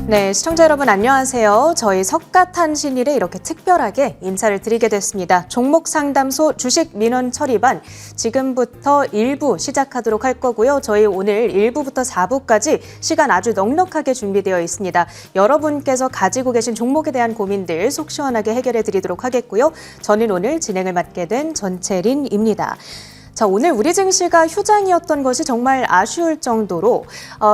네, 시청자 여러분 안녕하세요. 저희 석가탄신일에 이렇게 특별하게 인사를 드리게 됐습니다. 종목상담소 주식민원 처리반 지금부터 1부 시작하도록 할 거고요. 저희 오늘 1부부터 4부까지 시간 아주 넉넉하게 준비되어 있습니다. 여러분께서 가지고 계신 종목에 대한 고민들 속 시원하게 해결해 드리도록 하겠고요. 저는 오늘 진행을 맡게 된 전채린입니다. 자, 오늘 우리 증시가 휴장이었던 것이 정말 아쉬울 정도로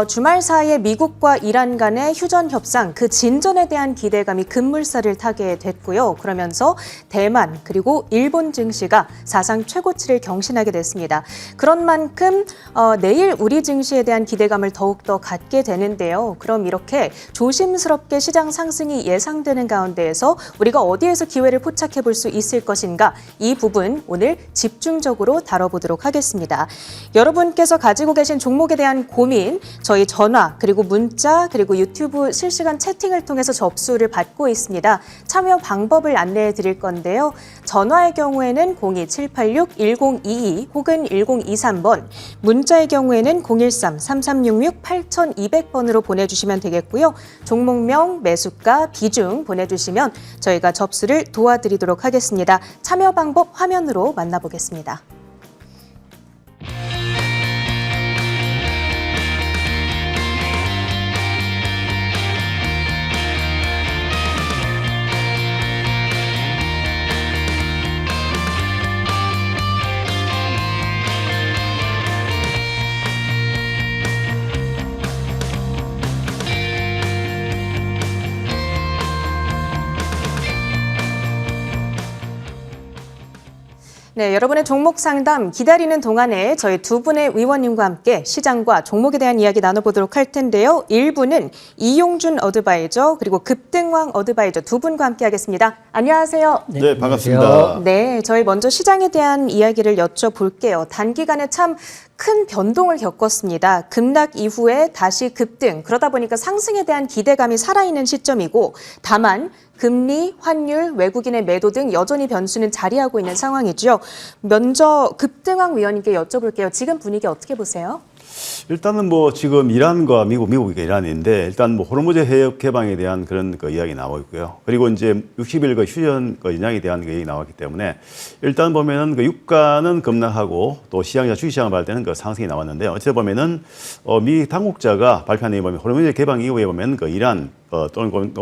주말 사이에 미국과 이란 간의 휴전 협상, 그 진전에 대한 기대감이 급물살을 타게 됐고요. 그러면서 대만 그리고 일본 증시가 사상 최고치를 경신하게 됐습니다. 그런 만큼 내일 우리 증시에 대한 기대감을 더욱더 갖게 되는데요. 그럼 이렇게 조심스럽게 시장 상승이 예상되는 가운데에서 우리가 어디에서 기회를 포착해 볼 수 있을 것인가, 이 부분 오늘 집중적으로 다뤄보도록 하겠습니다. 여러분께서 가지고 계신 종목에 대한 고민, 저희 전화 그리고 문자 그리고 유튜브 실시간 채팅을 통해서 접수를 받고 있습니다. 참여 방법을 안내해 드릴 건데요. 전화의 경우에는 02786-1022 혹은 1023번, 문자의 경우에는 013-3366-8200번으로 보내주시면 되겠고요. 종목명, 매수가, 비중 보내주시면 저희가 접수를 도와드리도록 하겠습니다. 참여 방법 화면으로 만나보겠습니다. 네, 여러분의 종목 상담 기다리는 동안에 저희 두 분의 위원님과 함께 시장과 종목에 대한 이야기 나눠보도록 할 텐데요. 1부는 이용준 어드바이저 그리고 급등왕 어드바이저 두 분과 함께 하겠습니다. 안녕하세요. 네, 반갑습니다. 네, 저희 먼저 시장에 대한 이야기를 여쭤볼게요. 단기간에 참 큰 변동을 겪었습니다. 급락 이후에 다시 급등, 그러다 보니까 상승에 대한 기대감이 살아있는 시점이고, 다만 금리, 환율, 외국인의 매도 등 여전히 변수는 자리하고 있는 상황이죠. 먼저 급등왕 위원님께 여쭤볼게요. 지금 분위기 어떻게 보세요? 일단은 뭐 지금 이란과 미국이 이란인데 일단 뭐 호르무즈 해협 개방에 대한 그런 이야기 나오고 있고요. 그리고 이제 60일 휴전 인양에 대한 얘기 나왔기 때문에 일단 보면은 유가는 급락하고 또 시장이나 주식시장을 볼 때는 상승이 나왔는데 어찌 보면은 미 당국자가 발표한 내용에 보면 호르무즈 개방 이후에 보면 이란 또는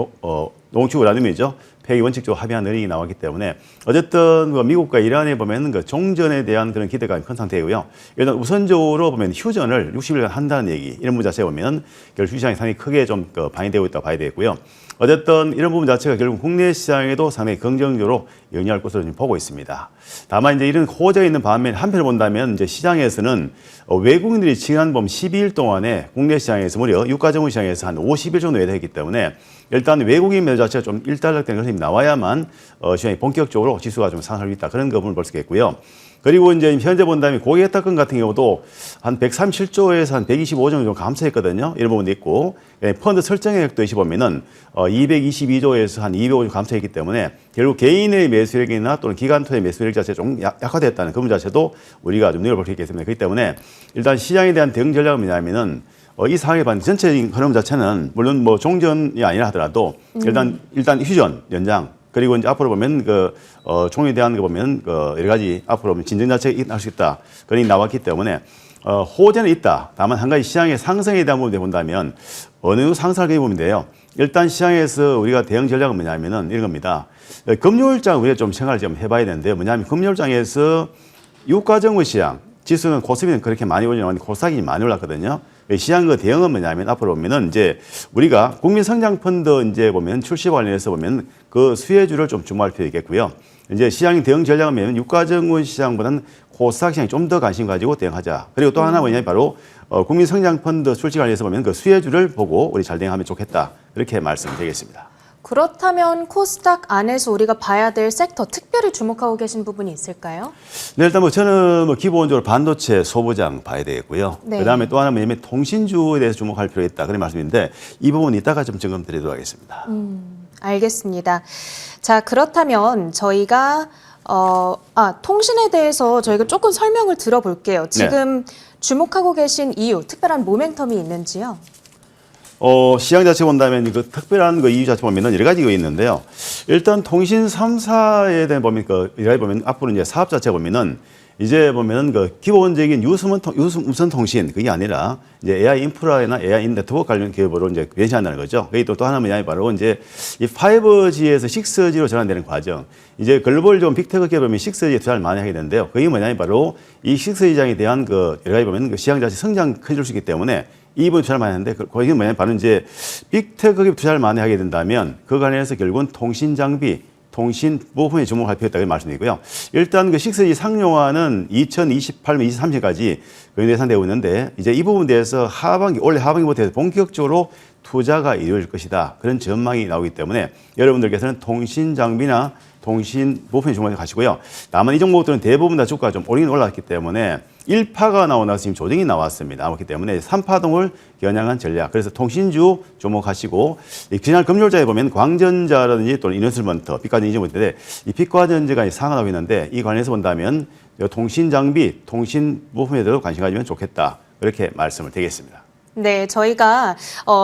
농축 우라늄이죠. 폐기 원칙적으로 합의한 내용이 나왔기 때문에 어쨌든 미국과 이란에 보면 종전에 대한 그런 기대감이 큰 상태이고요. 일단 우선적으로 보면 휴전을 60일간 한다는 얘기, 이런 부분 자체에 보면 결국 주시장이 상당히 크게 좀 반영되고 있다고 봐야 되겠고요. 어쨌든 이런 부분 자체가 결국 국내 시장에도 상당히 긍정적으로 영향할 것으로 보고 있습니다. 다만 이제 이런 호재가 있는 반면 한편을 본다면 이제 시장에서는 외국인들이 지난 12일 동안에 국내 시장에서 무려 유가정후 시장에서 한 50일 정도 매도했기 때문에 일단 외국인 매도 자체가 좀 일단락되는 흐름이 나와야만 시장이 본격적으로 지수가 좀 상승할 수 있다. 그런 부분을 볼 수 있겠고요. 그리고 이제 현재 본다면 고객탁권 같은 경우도 한 137조에서 한 125조 정도 감소했거든요. 이런 부분도 있고, 펀드 설정액도 있이 보면은 222조에서 한 205조 감소했기 때문에 결국 개인의 매수력이나 또는 기관 투자의 매수력 자체가 좀 약화됐다는 그 부분 자체도 우리가 좀 눈여볼 수 있겠습니다. 그렇기 때문에 일단 시장에 대한 대응 전략은 뭐냐면은 이 상황에 반해 전체적인 흐름 자체는 물론 뭐 종전이 아니라 하더라도 일단 휴전 연장, 그리고 이제 앞으로 보면 총에 대한 거 보면 여러 가지 앞으로 보면 진정 자체가 날 수 있다. 그런 나왔기 때문에 호재는 있다. 다만 한 가지 시장의 상승에 대한 부분에 본다면 어느 정도 상승을 보면 돼요. 일단 시장에서 우리가 대응 전략은 뭐냐면은 이런 겁니다. 금요일장 우리가 좀 생각을 좀 해봐야 되는데요. 뭐냐면 금요일장에서 유가정후 시장 지수는 코스피는 그렇게 많이 오지 않았는데 코스닥이 많이 올랐거든요. 시장 대응은 뭐냐면 앞으로 보면은 이제 우리가 국민성장펀드 이제 보면 출시 관련해서 보면 그 수혜주를 좀 주목할 필요 있겠고요. 이제 시장 대응 전략은 뭐냐면 유가정후 시장보다는 코스닥 시장이 좀 더 관심 가지고 대응하자. 그리고 또 하나 뭐냐면 바로 국민성장펀드 출시 관련해서 보면 그 수혜주를 보고 우리 잘 대응하면 좋겠다. 이렇게 말씀드리겠습니다. 그렇다면 코스닥 안에서 우리가 봐야 될 섹터, 특별히 주목하고 계신 부분이 있을까요? 네, 일단 저는 기본적으로 반도체 소부장 봐야 되겠고요. 네. 그다음에 또 하나 뭐냐면 통신주에 대해서 주목할 필요가 있다. 그런 말씀인데 이 부분 이따가 좀 점검 드리도록 하겠습니다. 알겠습니다. 자, 그렇다면 저희가 통신에 대해서 저희가 조금 설명을 들어볼게요. 지금 주목하고 계신 이유, 특별한 모멘텀이 있는지요? 시장 자체 본다면 그 특별한 그 이유 자체 보면은 여러 가지가 있는데요. 일단 통신 3사에 대한 보면 앞으로 이제 사업 자체 보면은 이제 보면은 그 기본적인 유선 통신 그게 아니라 이제 AI 인프라나 AI 네트워크 관련 기업으로 이제 변신한다는 거죠. 그게 또 하나 뭐냐 바로 이제 이 5G에서 6G로 전환되는 과정. 이제 글로벌 빅테크 기업 보면 6G에 투자를 많이 하게 되는데요. 그게 뭐냐 바로 이 6G 시장에 대한 그 여러 가지 보면 그 시장 자체 성장 커질 수 있기 때문에 이 부분 투자를 많이 하는데 그게 뭐냐 바로 이제 빅테크 기업 투자를 많이 하게 된다면 그 관련해서 결국은 통신 장비 통신 부품에 주목할 필요가 있다고 말씀드리고요. 일단 그 6G 상용화는 2028년, 2030까지 예상되고 있는데 이제 이 부분에 대해서 올해 하반기부터 해서 본격적으로 투자가 이루어질 것이다. 그런 전망이 나오기 때문에 여러분들께서는 통신 장비나 통신 부품에 주목해 가시고요. 다만 이 종목들은 대부분 다 주가가 좀 오르긴 올랐기 때문에 1파가 나오나 지금 조정이 나왔습니다. 그렇기 때문에 3파동을 겨냥한 전략. 그래서 통신주 주목하시고 그냥 금요일자에 보면 광전자라든지 또는 이너슬먼트, 빛과전자 이제 있는데 이 빛과전자가 상한하고 있는데 이 관련해서 본다면 통신 장비, 통신 부품에 대해서 관심 가지면 좋겠다. 그렇게 말씀을 드리겠습니다. 네, 저희가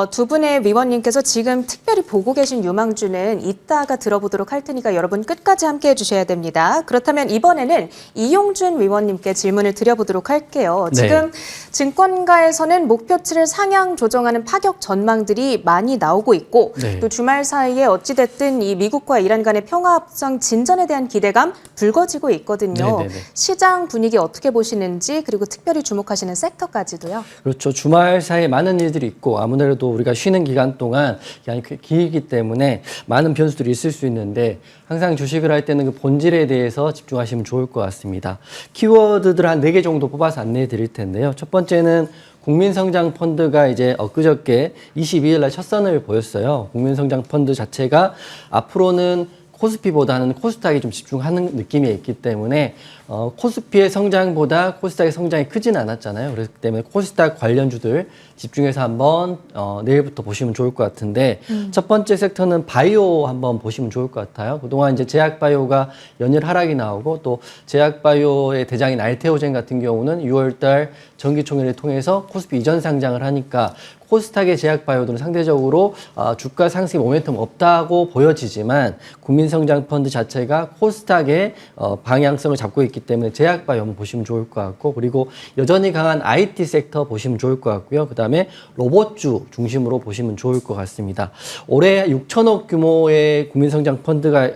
두 분의 위원님께서 지금 특별히 보고 계신 유망주는 이따가 들어보도록 할 테니까 여러분 끝까지 함께해 주셔야 됩니다. 그렇다면 이번에는 이용준 위원님께 질문을 드려보도록 할게요. 네. 지금 증권가에서는 목표치를 상향 조정하는 파격 전망들이 많이 나오고 있고 네. 또 주말 사이에 어찌됐든 이 미국과 이란 간의 평화 협상 진전에 대한 기대감 불거지고 있거든요. 네네네. 시장 분위기 어떻게 보시는지 그리고 특별히 주목하시는 섹터까지도요. 그렇죠. 주말 사이에 많은 일들이 있고 아무래도 우리가 쉬는 기간 동안 기간이 길기 때문에 많은 변수들이 있을 수 있는데 항상 주식을 할 때는 그 본질에 대해서 집중하시면 좋을 것 같습니다. 키워드들 한 4개 정도 뽑아서 안내해 드릴 텐데요. 첫 번째는 국민성장펀드가 이제 엊그저께 22일 날 첫 선을 보였어요. 국민성장펀드 자체가 앞으로는 코스피보다는 코스닥에 좀 집중하는 느낌이 있기 때문에 코스피의 성장보다 코스닥의 성장이 크지는 않았잖아요. 그렇기 때문에 코스닥 관련주들 집중해서 한번 내일부터 보시면 좋을 것 같은데 첫 번째 섹터는 바이오 한번 보시면 좋을 것 같아요. 그동안 이제 제약바이오가 연일 하락이 나오고 또 제약바이오의 대장인 알테오젠 같은 경우는 6월달 정기총회를 통해서 코스피 이전 상장을 하니까 코스닥의 제약바이오들은 상대적으로 주가 상승 모멘텀 없다고 보여지지만 국민성장펀드 자체가 코스닥의 방향성을 잡고 있기 때문에 제약바이오 한번 보시면 좋을 것 같고 그리고 여전히 강한 IT 섹터 보시면 좋을 것 같고요. 그다음에 로봇주 중심으로 보시면 좋을 것 같습니다. 올해 6천억 규모의 국민성장펀드가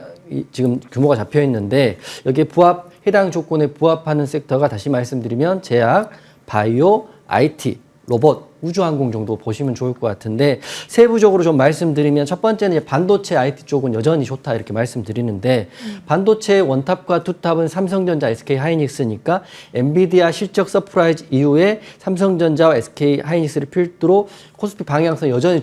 지금 규모가 잡혀 있는데 여기에 해당 조건에 부합하는 섹터가 다시 말씀드리면 제약, 바이오, IT, 로봇, 우주항공 정도 보시면 좋을 것 같은데 세부적으로 좀 말씀드리면 첫 번째는 반도체 IT 쪽은 여전히 좋다 이렇게 말씀드리는데 반도체 원탑과 투탑은 삼성전자, SK 하이닉스니까 엔비디아 실적 서프라이즈 이후에 삼성전자와 SK 하이닉스를 필두로 코스피 방향성 여전히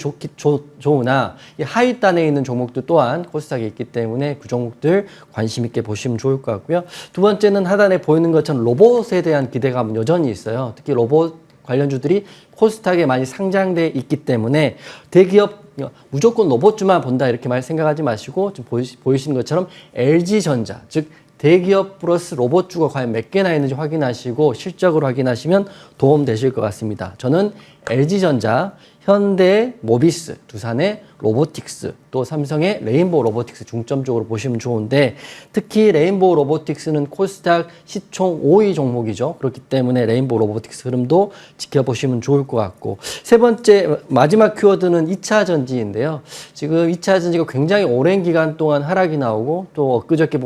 좋으나 이 하위단에 있는 종목들 또한 코스닥에 있기 때문에 그 종목들 관심 있게 보시면 좋을 것 같고요. 두 번째는 하단에 보이는 것처럼 로봇에 대한 기대감은 여전히 있어요. 특히 로봇 관련주들이 코스닥에 많이 상장돼 있기 때문에 대기업 무조건 로봇주만 본다 이렇게 생각하지 마시고 지금 보이시는 것처럼 LG전자 즉 대기업 플러스 로봇주가 과연 몇 개나 있는지 확인하시고 실적을 확인하시면 도움 되실 것 같습니다. 저는 LG전자, 현대 모비스, 두산의 로보틱스, 또 삼성의 레인보우 로보틱스 중점적으로 보시면 좋은데 특히 레인보우 로보틱스는 코스닥 시총 5위 종목이죠. 그렇기 때문에 레인보우 로보틱스 흐름도 지켜보시면 좋을 것 같고 세 번째 마지막 키워드는 2차 전지인데요. 지금 2차 전지가 굉장히 오랜 기간 동안 하락이 나오고 또 엊그저께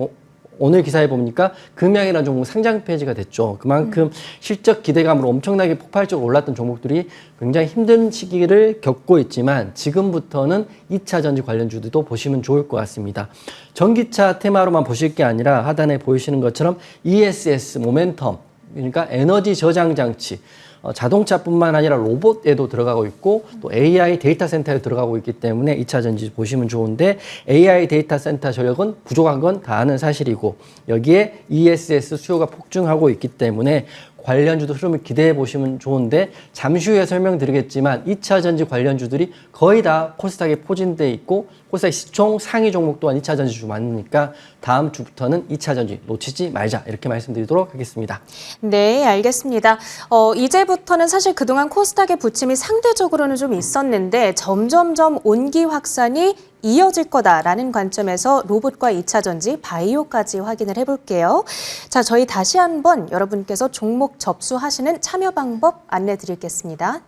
오늘 기사에 보니까 금양이라는 종목 상장 폐지가 됐죠. 그만큼 실적 기대감으로 엄청나게 폭발적으로 올랐던 종목들이 굉장히 힘든 시기를 겪고 있지만 지금부터는 2차 전지 관련주들도 보시면 좋을 것 같습니다. 전기차 테마로만 보실 게 아니라 하단에 보이시는 것처럼 ESS 모멘텀 그러니까 에너지 저장 장치 자동차뿐만 아니라 로봇에도 들어가고 있고 또 AI 데이터 센터에 들어가고 있기 때문에 2차 전지 보시면 좋은데 AI 데이터 센터 전력은 부족한 건 다 아는 사실이고 여기에 ESS 수요가 폭증하고 있기 때문에 관련주도 흐름을 기대해 보시면 좋은데 잠시 후에 설명드리겠지만 2차 전지 관련주들이 거의 다 코스닥에 포진돼 있고 코스닥 시총 상위 종목 또한 2차 전지주 많으니까 다음 주부터는 2차 전지 놓치지 말자 이렇게 말씀드리도록 하겠습니다. 네, 알겠습니다. 이제부터는 사실 그동안 코스닥의 부침이 상대적으로는 좀 있었는데 점점점 온기 확산이 이어질 거다라는 관점에서 로봇과 2차 전지, 바이오까지 확인을 해볼게요. 자, 저희 다시 한번 여러분께서 종목 접수하시는 참여 방법 안내 드리겠습니다.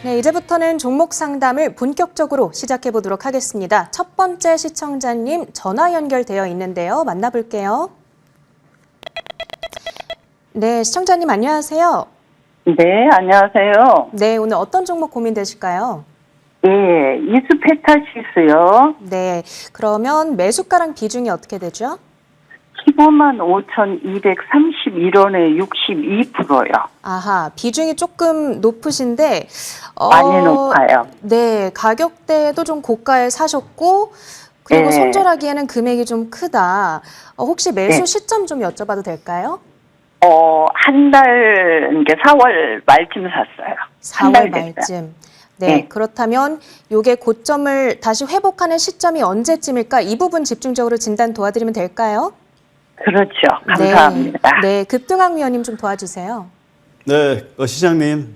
네, 이제부터는 종목 상담을 본격적으로 시작해 보도록 하겠습니다. 첫 번째 시청자님 전화 연결되어 있는데요. 만나볼게요. 네, 시청자님 안녕하세요. 네, 안녕하세요. 네, 오늘 어떤 종목 고민되실까요? 예, 이스페타시스요. 네, 그러면 매수가랑 비중이 어떻게 되죠? 15만 5,231원에 62%요. 아하, 비중이 조금 높으신데 많이 높아요. 네, 가격대도 좀 고가에 사셨고 그리고 네. 손절하기에는 금액이 좀 크다. 혹시 매수 네. 시점 좀 여쭤봐도 될까요? 한 달, 이게 4월 말쯤 샀어요. 한 4월 달 됐어요. 말쯤. 네, 네. 그렇다면 요게 고점을 다시 회복하는 시점이 언제쯤일까? 이 부분 집중적으로 진단 도와드리면 될까요? 그렇죠. 감사합니다. 네, 네, 급등학 위원님 좀 도와주세요. 네, 시장님.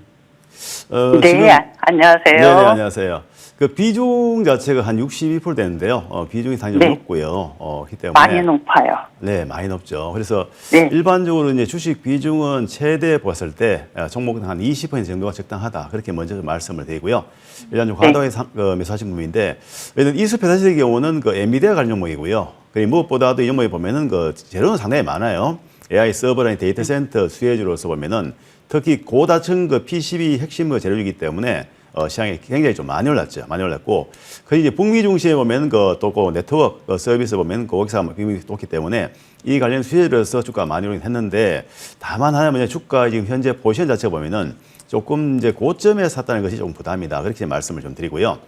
네, 안녕하세요. 네, 안녕하세요. 그 비중 자체가 한 62% 되는데요. 비중이 상당히 네. 높고요. 그렇기 때문에 많이 높아요. 네, 많이 높죠. 그래서 네. 일반적으로 이제 주식 비중은 최대 봤을 때 종목은 한 20% 정도가 적당하다. 그렇게 먼저 말씀을 드리고요. 일단 좀 과도하게 매수하신 분인데, 이스페타시스의 경우는 그 엔비디아 관련 종목이고요. 그리고 무엇보다도 이 종목에 보면은 그 재료는 상당히 많아요. AI 서버라는 데이터 센터 수혜주로서 보면은 특히 고다층 그 PCB 핵심 그 재료이기 때문에 시장이 굉장히 좀 많이 올랐죠. 많이 올랐고, 그 이제 북미 중심에 보면 또 네트워크 서비스 보면 거기서 비중이 높기 때문에 이 관련 수혜들에서 주가 많이 오르긴 했는데, 다만 하나 뭐냐 주가 지금 현재 포지션 자체 보면은 조금 이제 고점에 샀다는 것이 조금 부담이다. 그렇게 말씀을 좀 드리고요.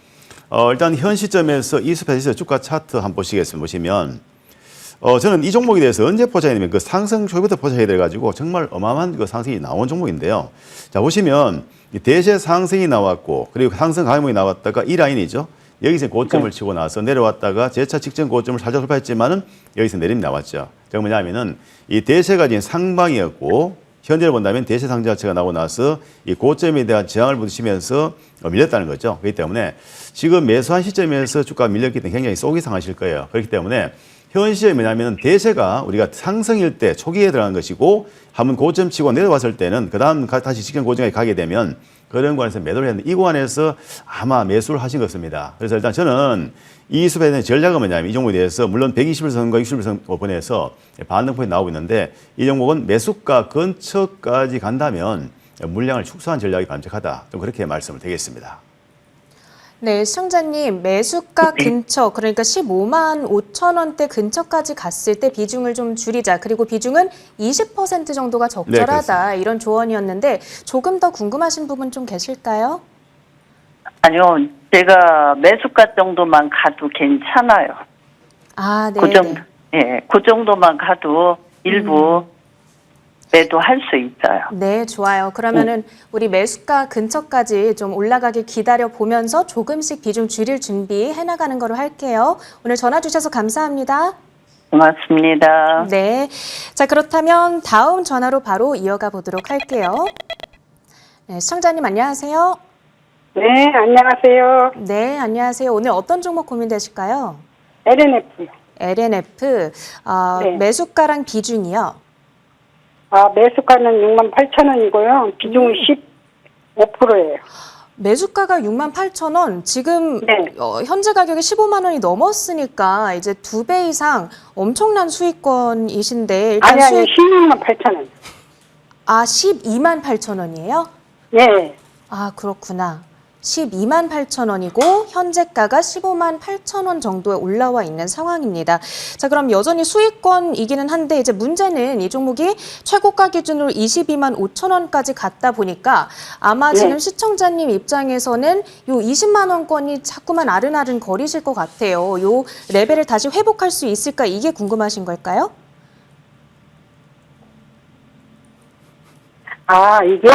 일단 현 시점에서 이스페타시스 주가 차트 한번 보시겠습니다. 보시면 저는 이 종목에 대해서 언제 포착해야 되면 그 상승 초기부터 포착해야 돼가지고 정말 어마어마한 그 상승이 나온 종목인데요. 자, 보시면 이 대세 상승이 나왔고 그리고 상승 가격이 나왔다가 이 라인이죠. 여기서 고점을 치고 나서 내려왔다가 재차 직전 고점을 살짝 돌파했지만은 여기서 내림이 나왔죠. 그게 뭐냐면은 이 대세가 지금 상방이었고 현재를 본다면 대세 상승 자체가 나오고 나서 이 고점에 대한 저항을 부딪히면서 밀렸다는 거죠. 그렇기 때문에 지금 매수한 시점에서 주가가 밀렸기 때문에 굉장히 속이 상하실 거예요. 그렇기 때문에 현 시점이 뭐냐면 대세가 우리가 상승일 때 초기에 들어간 것이고 한번 고점 치고 내려왔을 때는 그 다음 다시 직전 고점에 가게 되면 그런 구간에서 매도를 했는데 이 구간에서 아마 매수를 하신 것입니다. 그래서 일단 저는 이 수배에 대한 전략은 뭐냐면 이 종목에 대해서 물론 121선과 61선 부분에서 반등폭이 나오고 있는데 이 종목은 매수가 근처까지 간다면 물량을 축소한 전략이 바람직하다. 좀 그렇게 말씀을 드리겠습니다. 네, 시청자님 매수가 근처 그러니까 15만 5천 원대 근처까지 갔을 때 비중을 좀 줄이자. 그리고 비중은 20% 정도가 적절하다. 이런 조언이었는데 조금 더 궁금하신 부분 좀 계실까요? 아니요, 제가 매수가 정도만 가도 괜찮아요. 아, 네. 그 정도만 가도 일부 매도할 수 있어요. 네, 좋아요. 그러면은 우리 매수가 근처까지 좀 올라가길 기다려 보면서 조금씩 비중 줄일 준비 해나가는 거로 할게요. 오늘 전화 주셔서 감사합니다. 고맙습니다. 네. 자, 그렇다면 다음 전화로 바로 이어가 보도록 할게요. 네, 시청자님 안녕하세요. 네, 안녕하세요. 네, 안녕하세요. 오늘 어떤 종목 고민되실까요? LNF요. LNF, 네. 매수가랑 비중이요. 매수가는 68,000원이고요. 비중은 15%예요. 매수가가 68,000원, 지금 네. 현재 가격이 15만 원이 넘었으니까 이제 2배 이상 엄청난 수익권이신데 일단 아니, 16만 8천 원. 12만 8천 원이에요? 네. 아, 그렇구나. 12만 8천 원이고 현재가가 15만 8천 원 정도에 올라와 있는 상황입니다. 자, 그럼 여전히 수익권이기는 한데 이제 문제는 이 종목이 최고가 기준으로 22만 5천 원까지 갔다 보니까 아마 지금 시청자님 입장에서는 요 20만 원권이 자꾸만 아른아른 거리실 것 같아요. 요 레벨을 다시 회복할 수 있을까 이게 궁금하신 걸까요? 아, 이게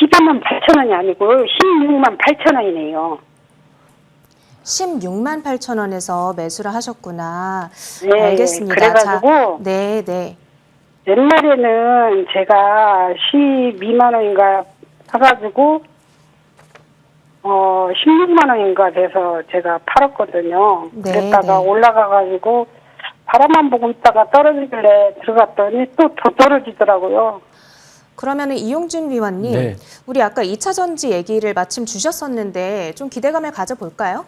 12만 8천 원이 아니고 16만 8천 원이네요. 16만 8천 원에서 매수를 하셨구나. 네, 알겠습니다. 그래가지고 네, 네. 옛날에는 제가 12만 원인가 사가지고 16만 원인가 돼서 제가 팔았거든요. 네, 그랬다가 네. 올라가가지고 바람만 보고 있다가 떨어지길래 들어갔더니 또 더 떨어지더라고요. 그러면은 이용준 위원님, 네. 우리 아까 2차 전지 얘기를 마침 주셨었는데 좀 기대감을 가져볼까요?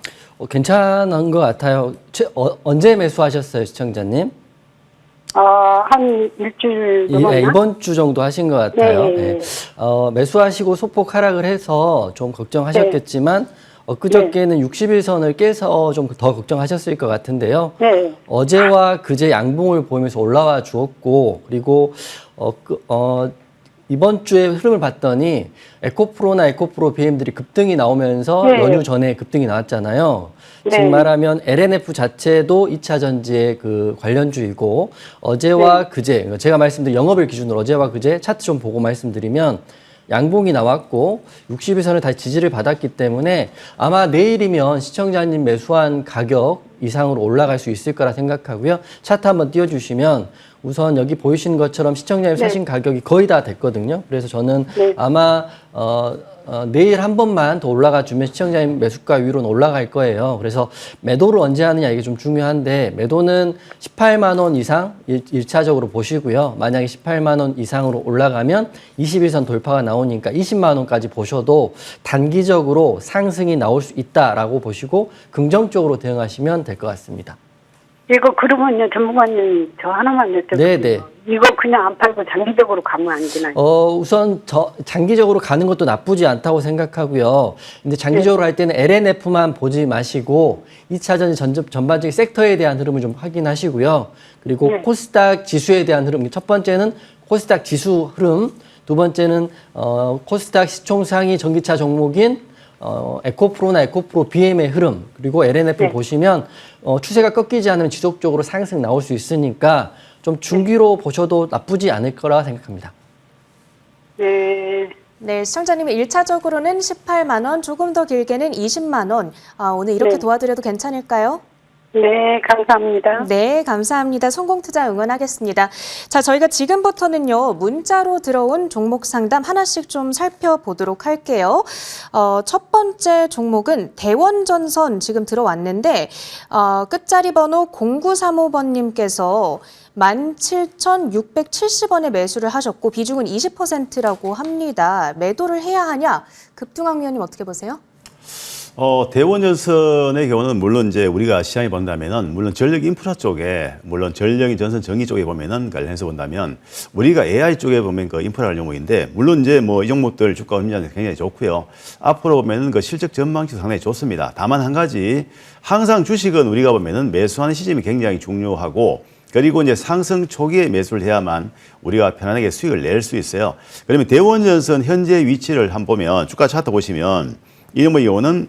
괜찮은 것 같아요. 언제 매수하셨어요, 시청자님? 한 일주일 넘었나? 이번 주 정도 하신 것 같아요. 네. 매수하시고 소폭 하락을 해서 좀 걱정하셨겠지만 엊그저께는 60일선을 깨서 좀 더 걱정하셨을 것 같은데요. 네. 어제와 그제 양봉을 보이면서 올라와 주었고 그리고 이번 주에 흐름을 봤더니 에코프로나 에코프로 BM들이 급등이 나오면서 네. 연휴 전에 급등이 나왔잖아요. 네. 즉 말하면 LNF 자체도 2차 전지의 그 관련주이고 어제와 그제 제가 말씀드린 영업일 기준으로 어제와 그제 차트 좀 보고 말씀드리면 양봉이 나왔고 60일선을 다시 지지를 받았기 때문에 아마 내일이면 시청자님 매수한 가격 이상으로 올라갈 수 있을 거라 생각하고요. 차트 한번 띄워주시면 우선 여기 보이시는 것처럼 시청자님 사신 가격이 거의 다 됐거든요. 그래서 저는 아마 내일 한 번만 더 올라가 주면 시청자님 매수가 위로는 올라갈 거예요. 그래서 매도를 언제 하느냐 이게 좀 중요한데 매도는 18만 원 이상 1차적으로 보시고요. 만약에 18만 원 이상으로 올라가면 21선 돌파가 나오니까 20만 원까지 보셔도 단기적으로 상승이 나올 수 있다라고 보시고 긍정적으로 대응하시면 될 것 같습니다. 이거 그러면요, 전문가님 저 하나만 여쭤볼게요. 네네. 이거 그냥 안 팔고 장기적으로 가면 안 되나요? 우선 장기적으로 가는 것도 나쁘지 않다고 생각하고요. 근데 장기적으로 할 때는 LNF만 보지 마시고 2차 전지 전반적인 섹터에 대한 흐름을 좀 확인하시고요. 그리고 코스닥 지수에 대한 흐름. 첫 번째는 코스닥 지수 흐름, 두 번째는 코스닥 시총 상위 전기차 종목인 에코프로나 에코프로 BM의 흐름, 그리고 LNF 보시면 추세가 꺾이지 않으면 지속적으로 상승 나올 수 있으니까 좀 중기로 보셔도 나쁘지 않을 거라 생각합니다. 네. 네, 시청자님이 1차적으로는 18만 원, 조금 더 길게는 20만 원. 오늘 이렇게 도와드려도 괜찮을까요? 네, 감사합니다. 네, 감사합니다. 성공투자 응원하겠습니다. 자, 저희가 지금부터는요, 문자로 들어온 종목 상담 하나씩 좀 살펴보도록 할게요. 첫 번째 종목은 대원전선 지금 들어왔는데, 끝자리 번호 0935번님께서 17,670원에 매수를 하셨고, 비중은 20%라고 합니다. 매도를 해야 하냐? 급등학 위원님 어떻게 보세요? 대원전선의 경우는 물론 이제 우리가 시장에 본다면은 물론 전력 인프라 쪽에 물론 전력인 전선 전기 쪽에 보면은 관련해서 본다면 우리가 AI 쪽에 보면 그 인프라 관련 종목인데 물론 이제 뭐 이 종목들 주가 흐름이 굉장히 좋고요. 앞으로 보면은 그 실적 전망치도 상당히 좋습니다. 다만 한 가지 항상 주식은 우리가 보면은 매수하는 시점이 굉장히 중요하고 그리고 이제 상승 초기에 매수를 해야만 우리가 편안하게 수익을 낼 수 있어요. 그러면 대원전선 현재 위치를 한번 보면 주가 차트 보시면 이 종목의 경우는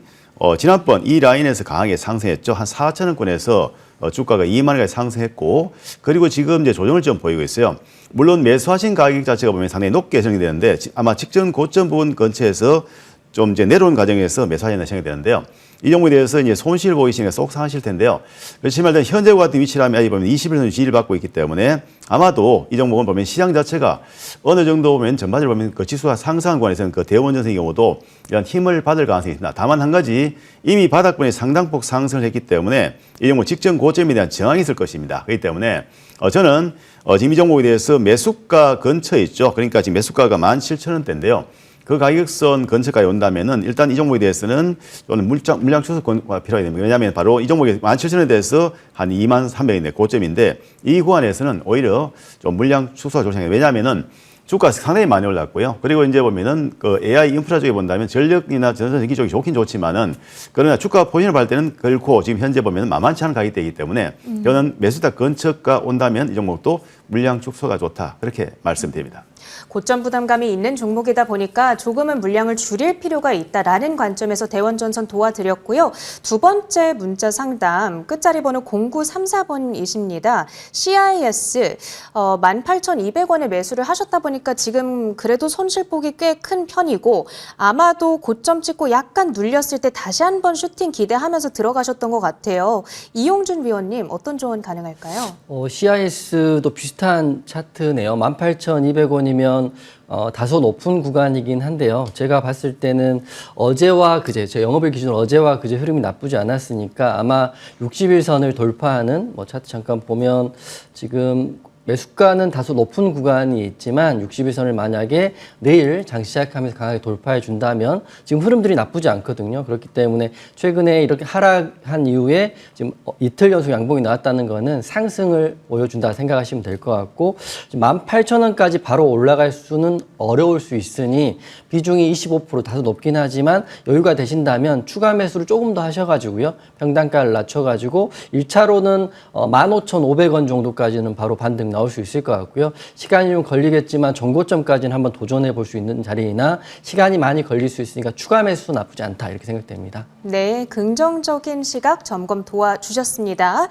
지난번 이 라인에서 강하게 상승했죠. 한 4,000원권에서 주가가 2만 원까지 상승했고 그리고 지금 이제 조정을 좀 보이고 있어요. 물론 매수하신 가격 자체가 보면 상당히 높게 형성되는데 아마 직전 고점 부분 근처에서 좀 이제 내려온 과정에서 매수하지 않는 생각이 되는데요. 이 종목에 대해서 이제 손실 보이시니까 속 상하실 텐데요. 그렇지만 현재와 같은 위치라면 아직 보면 21선 지지를 받고 있기 때문에 아마도 이 종목은 보면 시장 자체가 어느 정도 보면 전반적으로 보면 그 지수가 상승한 관에서는 그 대원전선의 경우도 이런 힘을 받을 가능성이 있습니다. 다만 한 가지 이미 바닥권이 상당폭 상승을 했기 때문에 이 종목 직전 고점에 대한 저항이 있을 것입니다. 그렇기 때문에 저는 지금 이 종목에 대해서 매수가 근처에 있죠. 그러니까 지금 매수가가 17,000원대인데요. 그 가격선 근처까지 온다면은 일단 이 종목에 대해서는 또는 물량 축소가 필요하게 됩니다. 왜냐하면 바로 이 종목이 17,000원에 대해서 한 23,300원인데 고점인데 이 구간에서는 오히려 좀 물량 축소가 좋습니다. 왜냐하면은 주가 상당히 많이 올랐고요. 그리고 이제 보면은 그 AI 인프라 쪽에 본다면 전력이나 전선전기 쪽이 좋긴 좋지만은 그러나 주가 포진을 볼 때는 결코 지금 현재 보면은 만만치 않은 가격대이기 때문에 저는 매수다 근처가 온다면 이 종목도 물량 축소가 좋다. 그렇게 말씀드립니다. 고점 부담감이 있는 종목이다 보니까 조금은 물량을 줄일 필요가 있다라는 관점에서 대원전선 도와드렸고요. 두 번째 문자 상담 끝자리 번호 0934번이십니다. CIS 18,200원에 매수를 하셨다 보니까 지금 그래도 손실폭이 꽤 큰 편이고 아마도 고점 찍고 약간 눌렸을 때 다시 한번 슈팅 기대하면서 들어가셨던 것 같아요. 이용준 위원님 어떤 조언 가능할까요? CIS도 비슷한 차트네요. 18,200원이면 다소 높은 구간이긴 한데요. 제가 봤을 때는 어제와 그제, 제 영업일 기준으로 어제와 그제 흐름이 나쁘지 않았으니까 아마 60일선을 돌파하는 차트 잠깐 보면 지금 매수가는 다소 높은 구간이 있지만 60일선을 만약에 내일 장 시작하면서 강하게 돌파해 준다면 지금 흐름들이 나쁘지 않거든요. 그렇기 때문에 최근에 이렇게 하락한 이후에 지금 이틀 연속 양봉이 나왔다는 거는 상승을 보여준다 생각하시면 될 것 같고 18,000원까지 바로 올라갈 수는 어려울 수 있으니 비중이 25% 다소 높긴 하지만 여유가 되신다면 추가 매수를 조금 더 하셔가지고요. 평단가를 낮춰가지고 1차로는 15,500원 정도까지는 바로 반등 나올 수 있을 것 같고요. 시간이 좀 걸리겠지만 전고점까지는 한번 도전해 볼 수 있는 자리이나 시간이 많이 걸릴 수 있으니까 추가 매수 나쁘지 않다 이렇게 생각됩니다. 네, 긍정적인 시각 점검 도와주셨습니다.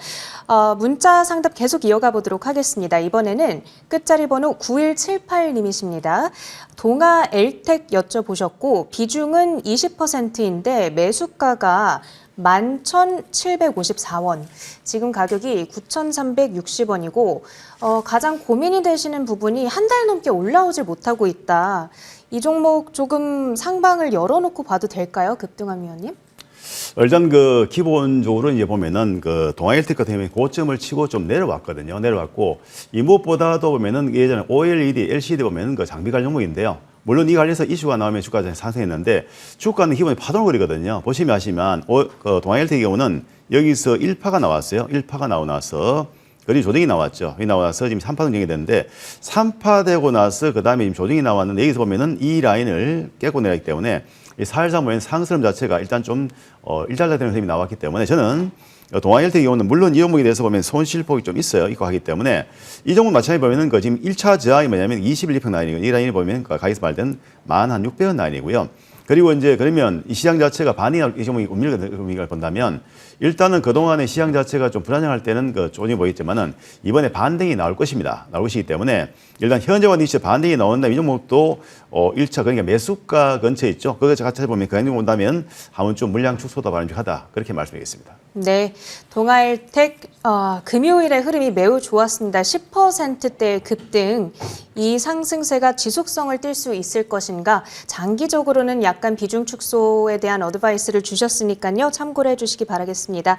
문자 상담 계속 이어가 보도록 하겠습니다. 이번에는 끝자리 번호 9178님이십니다. 동아 엘텍 여쭤보셨고 비중은 20%인데 매수가가 11,754원. 지금 가격이 9,360원이고 가장 고민이 되시는 부분이 한 달 넘게 올라오질 못하고 있다. 이 종목 조금 상방을 열어놓고 봐도 될까요? 급등한 위원님? 일단 기본적으로 이제 보면은 동아일텍 같은 경우에 고점을 치고 좀 내려왔거든요. 내려왔고 이 무엇보다도 보면은 예전에 OLED, LCD 보면은 장비 관련 종목인데요. 물론 이 관련해서 이슈가 나오면 주가가 상승했는데 주가는 기본이 파동거리거든요. 보시면 아시면 동아일텍의 경우는 여기서 1파가 나왔어요. 1파가 나와서 그리고 조정이 나왔죠. 여기 나와서 지금 3파 정이 됐는데 3파 되고 나서 그 다음에 지금 조정이 나왔는데 여기서 보면은 이 라인을 깨고 내렸기 때문에 이 사일상 보면 상승 자체가 일단 좀 일단락되는 흐름이 나왔기 때문에 저는 동아일텍의 경우는 물론 이 종목에 대해서 보면 손실폭이 좀 있고 하기 때문에 이 종목 마찬가지 보면은 지금 1차 저하이 뭐냐면 21일평 라인이고 이 라인을 보면 가격에서 말할 때는 11,600원 라인이고요. 그리고 이제 그러면 이 시장 자체가 반응할 이 종목이 의미를 본다면 일단은 그동안의 시장 자체가 좀 불안정할 때는 조정이 보이겠지만은 이번에 반등이 나올 것입니다. 나올 것이기 때문에 일단 현재와 니치 반등이 나온다면 이 종목도 1차 그러니까 매수가 근처에 있죠. 그거 같이 보면 그 행동 본다면 한 번쯤 물량 축소도 바람직하다. 그렇게 말씀드리겠습니다. 네, 동아일텍 금요일의 흐름이 매우 좋았습니다. 10%대의 급등, 이 상승세가 지속성을 띌 수 있을 것인가? 장기적으로는 약간 비중 축소에 대한 어드바이스를 주셨으니까요. 참고를 해주시기 바라겠습니다.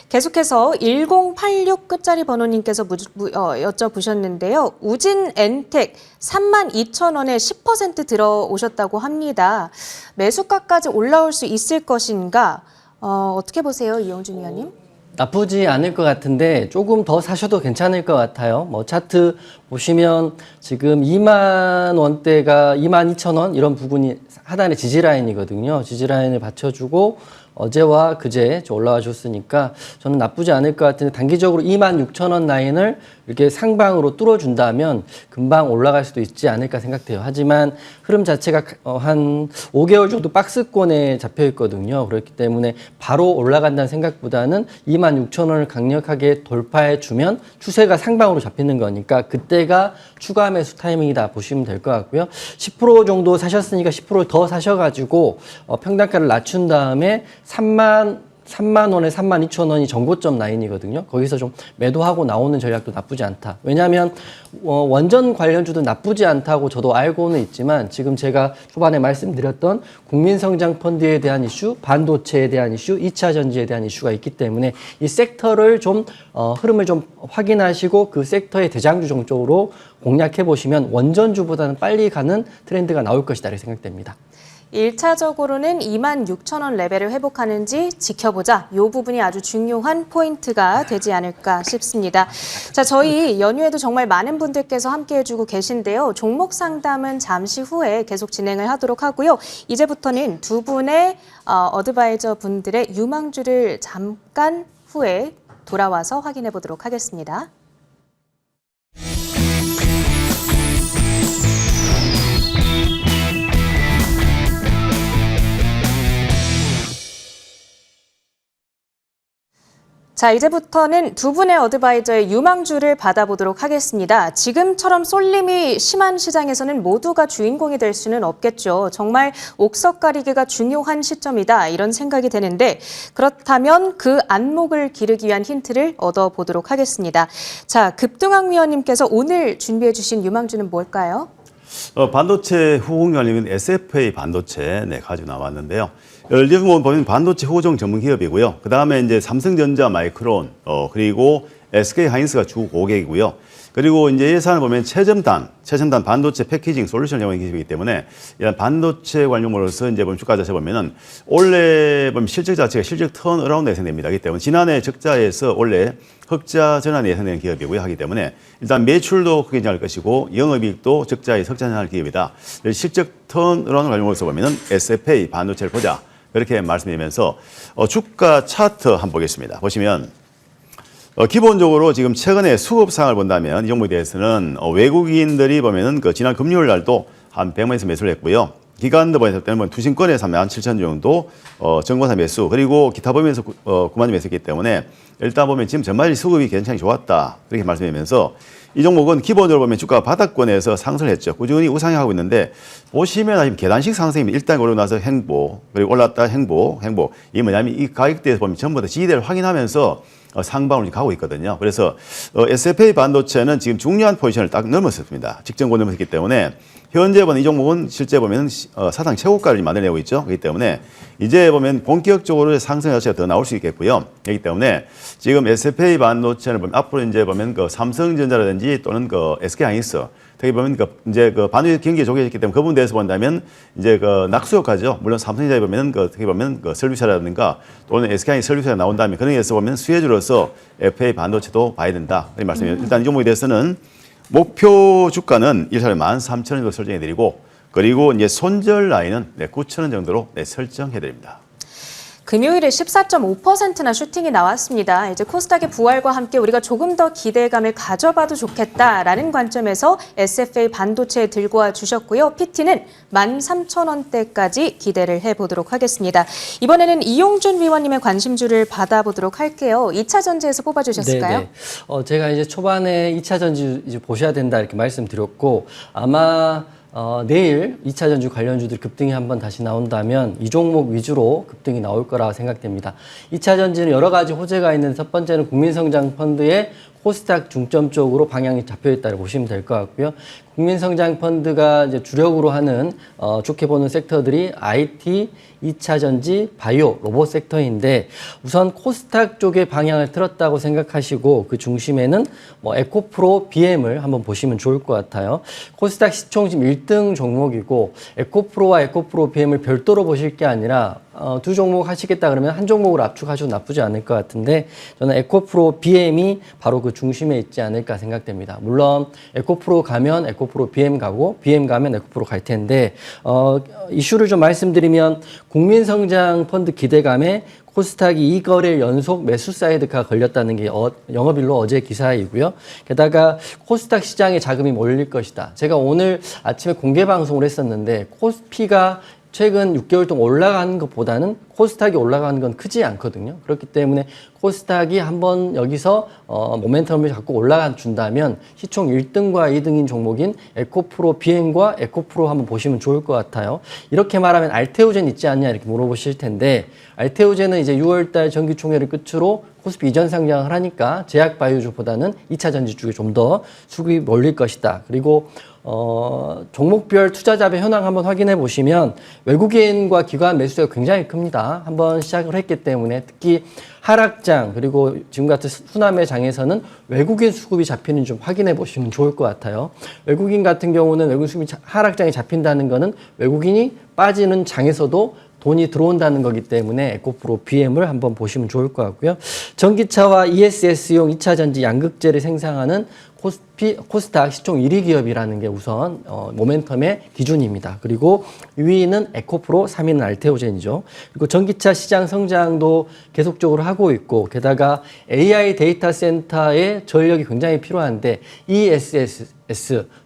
계속해서 1086 끝자리 번호님께서 여쭤보셨는데요. 우진 엔텍 32,000원에 10% 들어오셨다고 합니다. 매수가까지 올라올 수 있을 것인가? 어떻게 보세요, 이용준 위원님? 나쁘지 않을 것 같은데 조금 더 사셔도 괜찮을 것 같아요. 차트 보시면 지금 2만 원대가 22,000원 이런 부분이 하단의 지지라인이거든요. 지지라인을 받쳐주고 어제와 그제 올라와 줬으니까 저는 나쁘지 않을 것 같은데 단기적으로 26,000원 라인을 이렇게 상방으로 뚫어준다면 금방 올라갈 수도 있지 않을까 생각돼요. 하지만 흐름 자체가 한 5개월 정도 박스권에 잡혀 있거든요. 그렇기 때문에 바로 올라간다는 생각보다는 26,000원을 강력하게 돌파해 주면 추세가 상방으로 잡히는 거니까 그때가 추가 매수 타이밍이다 보시면 될 것 같고요. 10% 정도 사셨으니까 10% 더 사셔가지고 평단가를 낮춘 다음에 3만 3만 원에 3만 2천 원이 정고점 라인이거든요. 거기서 좀 매도하고 나오는 전략도 나쁘지 않다. 왜냐하면 원전 관련주도 나쁘지 않다고 저도 알고는 있지만 지금 제가 초반에 말씀드렸던 국민성장펀드에 대한 이슈, 반도체에 대한 이슈, 2차 전지에 대한 이슈가 있기 때문에 이 섹터를 좀 흐름을 좀 확인하시고 그 섹터의 대장주 쪽으로 공략해 보시면 원전주보다는 빨리 가는 트렌드가 나올 것이다 이렇게 생각됩니다. 1차적으로는 26,000원 레벨을 회복하는지 지켜보자. 이 부분이 아주 중요한 포인트가 되지 않을까 싶습니다. 자, 저희 연휴에도 정말 많은 분들께서 함께해주고 계신데요. 종목 상담은 잠시 후에 계속 진행을 하도록 하고요. 이제부터는 두 분의 어드바이저 분들의 유망주를 잠깐 후에 돌아와서 확인해 보도록 하겠습니다. 자, 이제부터는 두 분의 어드바이저의 유망주를 받아보도록 하겠습니다. 지금처럼 쏠림이 심한 시장에서는 모두가 주인공이 될 수는 없겠죠. 정말 옥석 가리기가 중요한 시점이다 이런 생각이 되는데 그렇다면 그 안목을 기르기 위한 힌트를 얻어보도록 하겠습니다. 자, 급등왕 위원님께서 오늘 준비해 주신 유망주는 뭘까요? 반도체 후공관리는 SFA 반도체 가지고 나왔는데요. 여기 보면 반도체 호종 전문 기업이고요. 그 다음에 이제 삼성전자, 마이크론, 그리고 SK 하이닉스가 주 고객이고요. 그리고 이제 예산을 보면 최첨단 반도체 패키징 솔루션 영역 기업이기 때문에 이런 반도체 관련으로서 이제 보면 주가 자체 보면은 올해 보면 실적 자체가 실적 턴어라운드 예상됩니다. 그렇기 때문에 지난해 적자에서 올해 흑자 전환이 예상되는 기업이고요. 하기 때문에 일단 매출도 크게 증가할 것이고 영업이익도 적자에 석전할 기업이다. 실적 턴어라운드 관련으로서 보면은 SFA 반도체를 보자. 그렇게 말씀드리면서 주가 차트 한번 보겠습니다. 보시면 기본적으로 지금 최근에 수급 상황을 본다면 이 종목에 대해서는 외국인들이 보면은 그 지난 금요일 날도 한 100만에서 매수를 했고요. 기관도 보면 때는 투신권에서 17,000 정도 정관사 매수 그리고 기타 범위에서 9만 매수했기 때문에 일단 보면 지금 전반적인 수급이 굉장히 좋았다. 그렇게 말씀드리면서 이 종목은 기본적으로 보면 주가가 바닥권에서 상승을 했죠. 꾸준히 우상향하고 있는데 보시면 지금 계단식 상승입니다. 일단 오르고 나서 행보 그리고 올랐다 행보 이게 뭐냐면 이 가격대에서 보면 전부 다 지지대를 확인하면서 상방으로 가고 있거든요. 그래서 SFA 반도체는 지금 중요한 포지션을 딱 넘었습니다. 직전고 넘었기 때문에 현재 보면 이 종목은 실제 보면 사상 최고가를 만들어내고 있죠. 그렇기 때문에 이제 보면 본격적으로 상승 자체가 더 나올 수 있겠고요. 그렇기 때문에 지금 SFA 반도체를 보면 앞으로 이제 보면 그 삼성전자라든지 또는 그 SK 하이닉스 특히 보면 이제 반도체 경기가 좋아졌기 때문에 그 부분에 대해서 본다면 이제 낙수효과죠. 물론 삼성전자에 보면 어떻게 보면 설비사라든가 또는 SK 설비사가 나온다면 그런 데서 보면 수혜주로서 FA 반도체도 봐야 된다. 그런 말씀이에요. 일단 이 종목에 대해서는 목표 주가는 1차례 13,000원 정도 설정해 드리고 그리고 이제 손절 라인은 9,000원 정도로 설정해 드립니다. 금요일에 14.5%나 슈팅이 나왔습니다. 이제 코스닥의 부활과 함께 우리가 조금 더 기대감을 가져봐도 좋겠다라는 관점에서 SFA 반도체에 들고 와 주셨고요. PT는 13,000원대까지 기대를 해보도록 하겠습니다. 이번에는 이용준 위원님의 관심주를 받아보도록 할게요. 2차 전지에서 뽑아주셨을까요? 네네. 제가 이제 초반에 2차 전지 이제 보셔야 된다 이렇게 말씀드렸고 아마 내일 2차 전지 관련주들 급등이 한번 다시 나온다면 이 종목 위주로 급등이 나올 거라 생각됩니다. 2차 전지는 여러 가지 호재가 있는데 첫 번째는 국민성장펀드의 코스닥 중점 쪽으로 방향이 잡혀 있다고 보시면 될 것 같고요. 국민성장펀드가 이제 주력으로 하는 좋게 보는 섹터들이 IT, 2차 전지, 바이오, 로봇 섹터인데 우선 코스닥 쪽에 방향을 틀었다고 생각하시고 그 중심에는 에코프로 BM을 한번 보시면 좋을 것 같아요. 코스닥 시총 지금 1등 종목이고 에코프로와 에코프로 BM을 별도로 보실 게 아니라 두 종목 하시겠다 그러면 한 종목을 압축하셔도 나쁘지 않을 것 같은데 저는 에코프로 BM이 바로 그 중심에 있지 않을까 생각됩니다. 물론 에코프로 가면 에코프로 BM 가고 BM 가면 에코프로 갈 텐데 이슈를 좀 말씀드리면 국민성장펀드 기대감에 코스닥이 2거래일 연속 매수 사이드가 걸렸다는 게 영업일로 어제 기사이고요. 게다가 코스닥 시장에 자금이 몰릴 것이다. 제가 오늘 아침에 공개 방송을 했었는데 코스피가 최근 6개월 동안 올라가는 것보다는 코스닥이 올라가는 건 크지 않거든요. 그렇기 때문에 코스닥이 한번 여기서 모멘텀을 갖고 올라가 준다면 시총 1등과 2등인 종목인 에코프로 비행과 에코프로 한번 보시면 좋을 것 같아요. 이렇게 말하면 알테오젠 있지 않냐 이렇게 물어보실 텐데 알테오젠은 이제 6월달 정기총회를 끝으로 코스피 이전 상장을 하니까 제약바이오주보다는 2차 전지 쪽에 좀 더 수급이 몰릴 것이다. 그리고 종목별 투자자별 현황 한번 확인해 보시면 외국인과 기관 매수세가 굉장히 큽니다. 한번 시작을 했기 때문에 특히 하락장 그리고 지금 같은 순환매 장에서는 외국인 수급이 잡히는 좀 확인해 보시면 좋을 것 같아요. 외국인 같은 경우는 외국인 수급이 하락장이 잡힌다는 거는 외국인이 빠지는 장에서도 돈이 들어온다는 거기 때문에 에코프로 BM을 한번 보시면 좋을 것 같고요. 전기차와 ESS용 2차 전지 양극재를 생산하는 코스닥 시총 1위 기업이라는 게 우선 모멘텀의 기준입니다. 그리고 2위는 에코프로, 3위는 알테오젠이죠. 그리고 전기차 시장 성장도 계속적으로 하고 있고 게다가 AI 데이터 센터의 전력이 굉장히 필요한데 ESS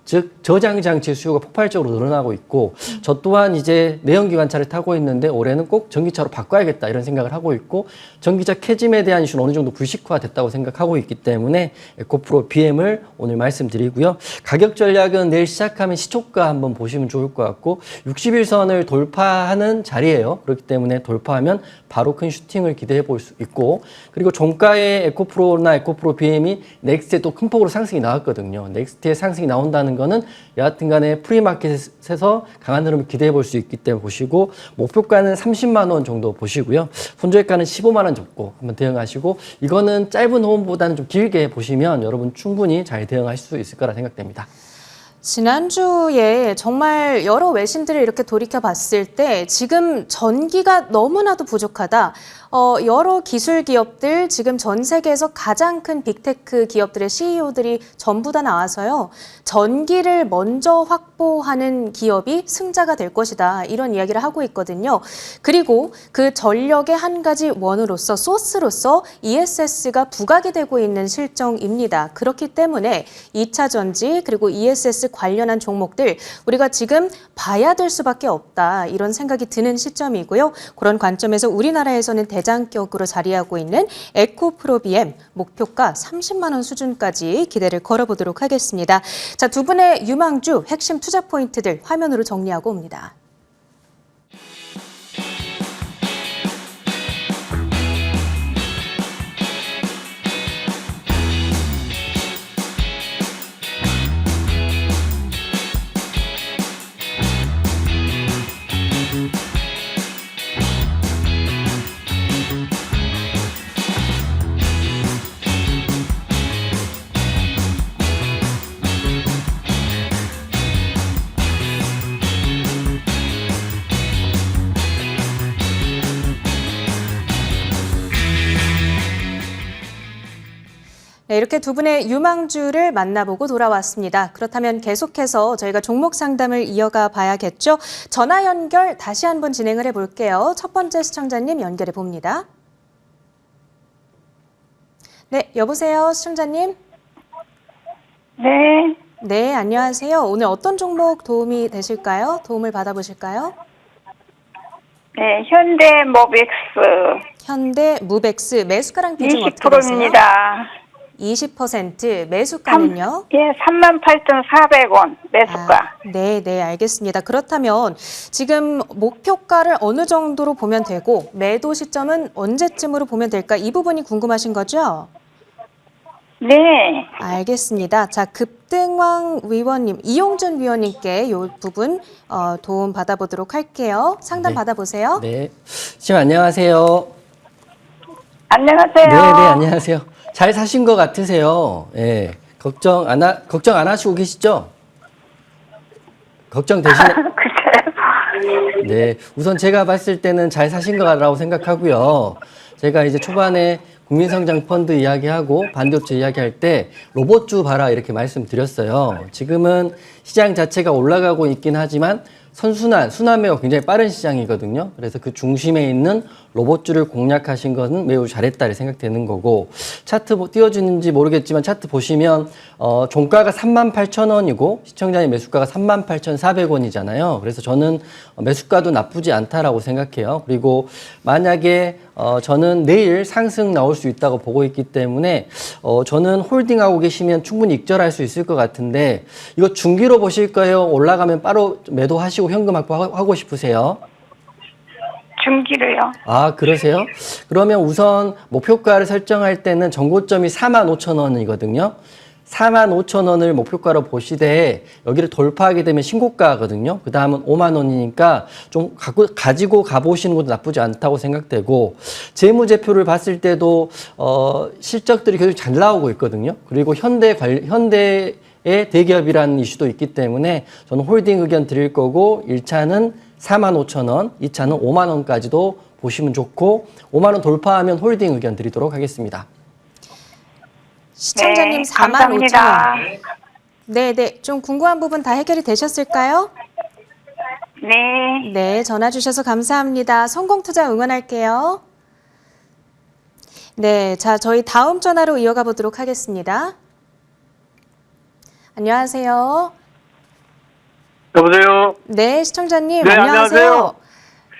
즉 저장 장치 수요가 폭발적으로 늘어나고 있고 저 또한 이제 내연기관차를 타고 있는데 올해는 꼭 전기차로 바꿔야겠다 이런 생각을 하고 있고 전기차 캐즘에 대한 이슈는 어느 정도 불식화됐다고 생각하고 있기 때문에 에코프로 BM을 오늘 말씀드리고요. 가격 전략은 내일 시작하면 시초가 한번 보시면 좋을 것 같고 60일선을 돌파하는 자리예요. 그렇기 때문에 돌파하면 바로 큰 슈팅을 기대해 볼 수 있고 그리고 종가의 에코프로나 에코프로 BM이 넥스트에 또 큰 폭으로 상승이 나왔거든요. 넥스트에 상승이 나온다는 거는 여하튼 간에 프리마켓에서 강한 흐름을 기대해 볼 수 있기 때문에 보시고 목표가는 30만 원 정도 보시고요. 손절가는 15만 원 잡고 한번 대응하시고 이거는 짧은 호흡보다는 좀 길게 보시면 여러분 충분히 잘 대응하실 수 있을 거라 생각됩니다. 지난주에 정말 여러 외신들을 이렇게 돌이켜 봤을 때 지금 전기가 너무나도 부족하다. 여러 기술 기업들, 지금 전 세계에서 가장 큰 빅테크 기업들의 CEO들이 전부 다 나와서요. 전기를 먼저 확보하는 기업이 승자가 될 것이다. 이런 이야기를 하고 있거든요. 그리고 그 전력의 한 가지 원으로서, 소스로서 ESS가 부각이 되고 있는 실정입니다. 그렇기 때문에 2차 전지 그리고 ESS 관련한 종목들 우리가 지금 봐야 될 수밖에 없다. 이런 생각이 드는 시점이고요. 그런 관점에서 우리나라에서는 대장격으로 자리하고 있는 에코프로 BM 목표가 30만 원 수준까지 기대를 걸어보도록 하겠습니다. 자, 두 분의 유망주 핵심 투자 포인트들 화면으로 정리하고 옵니다. 네, 이렇게 두 분의 유망주를 만나보고 돌아왔습니다. 그렇다면 계속해서 저희가 종목 상담을 이어가 봐야겠죠. 전화 연결 다시 한번 진행을 해볼게요. 첫 번째 시청자님 연결해 봅니다. 네, 여보세요, 시청자님. 네. 네, 안녕하세요. 오늘 어떤 종목 도움이 되실까요? 도움을 받아보실까요? 네, 현대모백스 현대 무벡스 매수가랑 비중 어떻게 되세요? 20%입니다. 20% 매수가는요? 예, 38,400원 매수가. 네, 네, 알겠습니다. 그렇다면 지금 목표가를 어느 정도로 보면 되고 매도 시점은 언제쯤으로 보면 될까? 이 부분이 궁금하신 거죠? 네. 알겠습니다. 자, 급등왕 위원님, 이용준 위원님께 이 부분 도움 받아보도록 할게요. 상담 네. 받아보세요. 네. 지금 안녕하세요. 안녕하세요. 네, 안녕하세요. 잘 사신 것 같으세요. 예. 걱정 안 하시고 계시죠? 걱정 되시네. 글쎄요. 네. 우선 제가 봤을 때는 잘 사신 거라고 생각하고요. 제가 이제 초반에 국민성장펀드 이야기하고 반도체 이야기할 때 로봇주 봐라 이렇게 말씀드렸어요. 지금은 시장 자체가 올라가고 있긴 하지만 순환매가 굉장히 빠른 시장이거든요. 그래서 그 중심에 있는 로봇주를 공략하신 것은 매우 잘했다 생각되는 거고, 차트 띄워주는지 모르겠지만 차트 보시면 종가가 38,000원이고 시청자의 매수가가 38,400원이잖아요. 그래서 저는 매수가도 나쁘지 않다라고 생각해요. 그리고 만약에 저는 내일 상승 나올 수 있다고 보고 있기 때문에 저는 홀딩하고 계시면 충분히 익절할 수 있을 것 같은데, 이거 중기로 보실 거예요? 올라가면 바로 매도하시고 현금 확보하고 싶으세요? 중기로요. 아, 그러세요? 그러면 우선 목표가를 설정할 때는 정고점이 45,000원이거든요. 45,000원을 목표가로 보시되 여기를 돌파하게 되면 신고가거든요. 그 다음은 5만 원이니까 좀 가지고 가보시는 것도 나쁘지 않다고 생각되고, 재무제표를 봤을 때도 실적들이 계속 잘 나오고 있거든요. 그리고 현대의 대기업이라는 이슈도 있기 때문에 저는 홀딩 의견 드릴 거고, 1차는 45,000원, 2차는 5만 원까지도 보시면 좋고, 5만 원 돌파하면 홀딩 의견 드리도록 하겠습니다. 시청자님 45,000원. 네. 좀 궁금한 부분 다 해결이 되셨을까요? 네. 네, 전화 주셔서 감사합니다. 성공투자 응원할게요. 네, 자, 저희 다음 전화로 이어가 보도록 하겠습니다. 안녕하세요. 여보세요? 네, 시청자님. 네, 안녕하세요. 안녕하세요.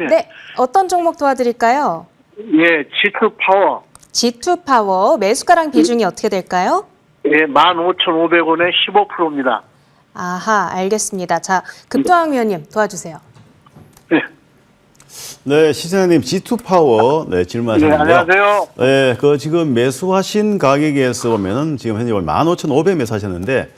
네, 어떤 종목 도와드릴까요? 예, G2 파워. G2 파워 매수가랑 비중이 어떻게 될까요? 예, 15,500원에 15%입니다. 아하, 알겠습니다. 자, 급조항 위원님 도와주세요. 예. 네, 시장님 G2 파워 네, 네, 질문하셨는데요. 안녕하세요. 네, 그 지금 매수하신 가격에서 보면은 지금 현재 15,500 매수하셨는데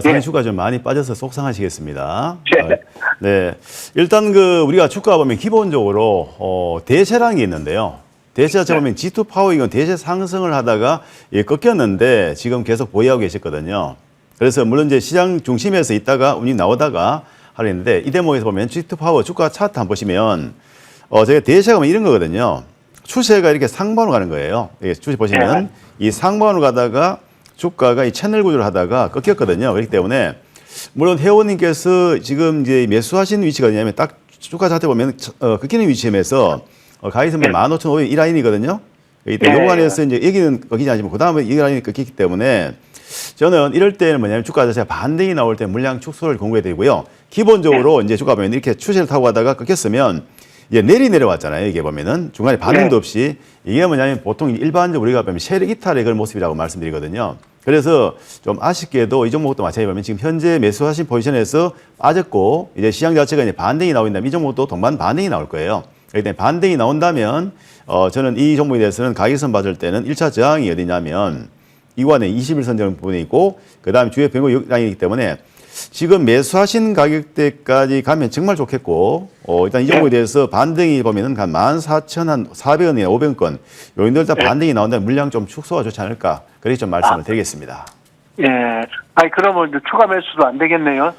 상위 주가 좀 많이 빠져서 속상하시겠습니다. 네. 네, 일단 우리가 주가 보면 기본적으로 대세라는 게 있는데요. 대세 자체 보면 G2 파워 이건 대세 상승을 하다가 꺾였는데 지금 계속 보유하고 계셨거든요. 그래서 물론 이제 시장 중심에서 있다가 운이 나오다가 하려는데, 이 대목에서 보면 G2 파워 주가 차트 한번 보시면 저희가 대세가 이런 거거든요. 추세가 이렇게 상반으로 가는 거예요. 추세 보시면 이 상반으로 가다가 주가가 이 채널 구조를 하다가 꺾였거든요. 그렇기 때문에 물론 회원님께서 지금 이제 매수하신 위치가 어디냐면 딱 주가 차트 보면 꺾이는 위치에서 가이선면 15,500 이 라인이거든요. 그렇기 때문에 요거 안에서 이제 여기는 꺾이지 않지만 그 다음에 이 라인이 꺾이기 때문에 저는 이럴 때는 뭐냐면 주가 자체가 반등이 나올 때 물량 축소를 공고해 드리고요. 기본적으로 이제 주가 보면 이렇게 추세를 타고 가다가 꺾였으면 이제 내려왔잖아요. 이게 보면은 중간에 반응도 없이, 이게 뭐냐면 보통 일반적으로 우리가 보면 세력 이탈의 그런 모습이라고 말씀드리거든요. 그래서 좀 아쉽게도 이 종목도 마찬가지로 보면 지금 현재 매수하신 포지션에서 빠졌고, 이제 시장 자체가 이제 반등이 나오는다면 이 종목도 동반 반등이 나올 거예요. 그렇기 때문에 반등이 나온다면 저는 이 종목에 대해서는 가격선 봤을 때는 1차 저항이 어디냐면 이관에 21선 정도 부분이 있고, 그 다음에 주요 변곡 라인이기 때문에 지금 매수하신 가격대까지 가면 정말 좋겠고, 일단 이 종목에 대해서 반등이 보면은 한 14,400원이나 500건 요인들 다 반등이 나온다면 물량 좀 축소가 좋지 않을까, 그렇게 좀 말씀을 드리겠습니다. 예. 아니, 그러면 이제 추가 매수도 안 되겠네요.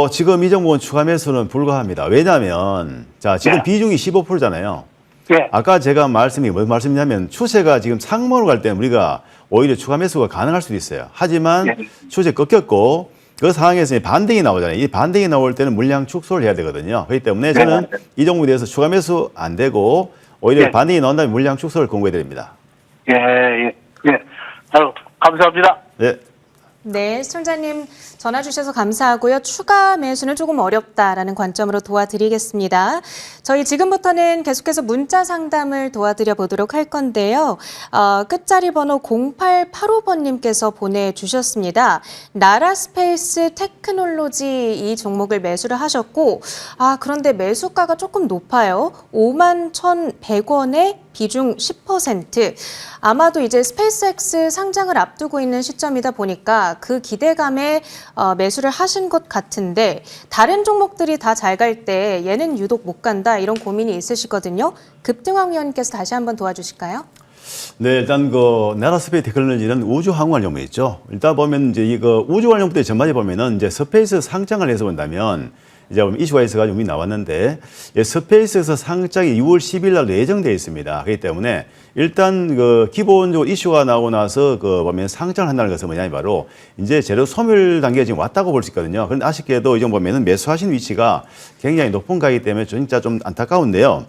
지금 이 종목은 추가 매수는 불가합니다. 왜냐하면 자, 지금 비중이 15%잖아요. 예. 아까 제가 무슨 말씀이냐면 추세가 지금 상방으로 갈 때는 우리가 오히려 추가 매수가 가능할 수도 있어요. 하지만 추세 꺾였고 그 상황에서 반등이 나오잖아요. 이 반등이 나올 때는 물량 축소를 해야 되거든요. 그렇기 때문에 저는 이 종목에 대해서 추가 매수 안 되고 오히려 반등이 나온다면 물량 축소를 공고해 드립니다. 예. 아유, 감사합니다. 네. 네, 시청자님 전화 주셔서 감사하고요. 추가 매수는 조금 어렵다라는 관점으로 도와드리겠습니다. 저희 지금부터는 계속해서 문자 상담을 도와드려 보도록 할 건데요. 끝자리 번호 0885번님께서 보내주셨습니다. 나라스페이스 테크놀로지 이 종목을 매수를 하셨고, 그런데 매수가가 조금 높아요. 51,100원에 비중 10%. 아마도 이제 스페이스X 상장을 앞두고 있는 시점이다 보니까 그 기대감에 매수를 하신 것 같은데, 다른 종목들이 다 잘 갈 때 얘는 유독 못 간다 이런 고민이 있으시거든요. 급등왕 위원님께서 다시 한번 도와주실까요? 네, 일단 나라스페이스 테크놀로지는 우주 항공활 종목 있죠. 일단 보면 이제 이거 우주 활용부터 전반에 보면은 이제 스페이스 상장을 해서 본다면 이제 이슈가 있어가지고 이미 나왔는데 스페이스에서 상장이 6월 10일 날 예정돼 있습니다. 그렇기 때문에 일단 그 기본적으로 이슈가 나오고 나서 그 보면 상장을 한다는 것은 뭐냐면 바로 이제 재료 소멸 단계에 지금 왔다고 볼 수 있거든요. 그런데 아쉽게도 이 정도 보면은 매수하신 위치가 굉장히 높은 가이기 때문에 진짜 좀 안타까운데요.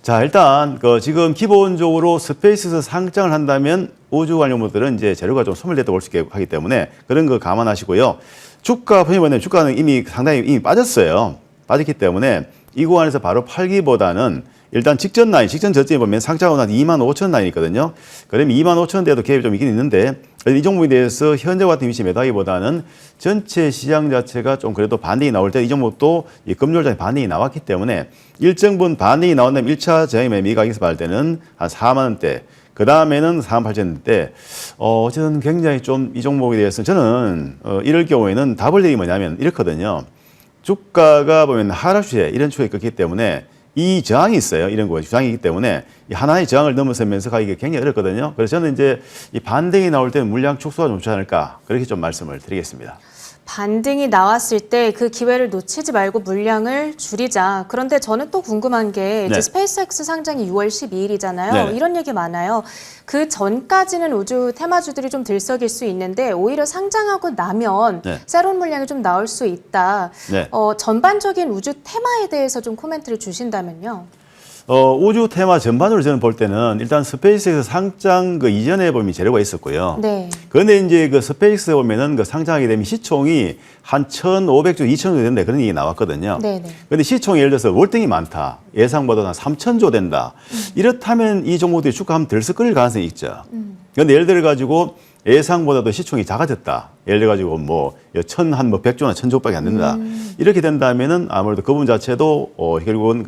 자, 일단 그 지금 기본적으로 스페이스에서 상장을 한다면 우주 관련주들은 이제 재료가 좀 소멸됐다고 볼 수 있게 하기 때문에 그런 거 감안하시고요. 주가 보면 주가는 이미 상당히 빠졌어요. 빠졌기 때문에 이 구간에서 바로 팔기보다는 일단 직전 라인, 직전 저점에 보면 상장하고 난 25,000 라인이 있거든요. 그러면 25,000대도 갭이 좀 있긴 있는데 이 종목에 대해서 현재 같은 위치 매도하기보다는 전체 시장 자체가 좀 그래도 반등이 나올 때 이 종목도 이 금요일장에 반등이 나왔기 때문에 일정 부분 반등이 나온다면 1차 저항 매매 가격에서 봤을 때는 한 4만 원대, 그 다음에는 48,000원대. 어쨌든 굉장히 좀 이 종목에 대해서 저는 이럴 경우에는 답을 내기 뭐냐면 이렇거든요. 주가가 보면 하락 추세 이런 추세가 있기 때문에 이 저항이 있어요. 이런 거 저항이기 때문에 이 하나의 저항을 넘어서면서 가기가 굉장히 어렵거든요. 그래서 저는 이제 이 반등이 나올 때는 물량 축소가 좀 좋지 않을까 그렇게 좀 말씀을 드리겠습니다. 반등이 나왔을 때 그 기회를 놓치지 말고 물량을 줄이자. 그런데 저는 또 궁금한 게 이제 네. 스페이스X 상장이 6월 12일이잖아요. 네. 이런 얘기 많아요. 그 전까지는 우주 테마주들이 좀 들썩일 수 있는데 오히려 상장하고 나면 네. 새로운 물량이 좀 나올 수 있다. 네. 전반적인 우주 테마에 대해서 좀 코멘트를 주신다면요. 우주 테마 전반으로 저는 볼 때는 일단 스페이스에서 상장 그 이전에 보면 재료가 있었고요. 네. 그런데 이제 그 스페이스에 보면은 그 상장하게 되면 시총이 한 1,500조, 2,000조 된다 그런 얘기 나왔거든요. 네네. 그런데 시총이 예를 들어서 월등히 많다. 예상보다 한 3,000조 된다. 이렇다면 이 종목들이 주가 한번 들썩거릴 가능성이 있죠. 그런데 예를 들어 가지고 예상보다도 시총이 작아졌다. 예를 들어 가지고 뭐 100조나 1,000조밖에 안 된다. 이렇게 된다면은 아무래도 그 부분 자체도 결국은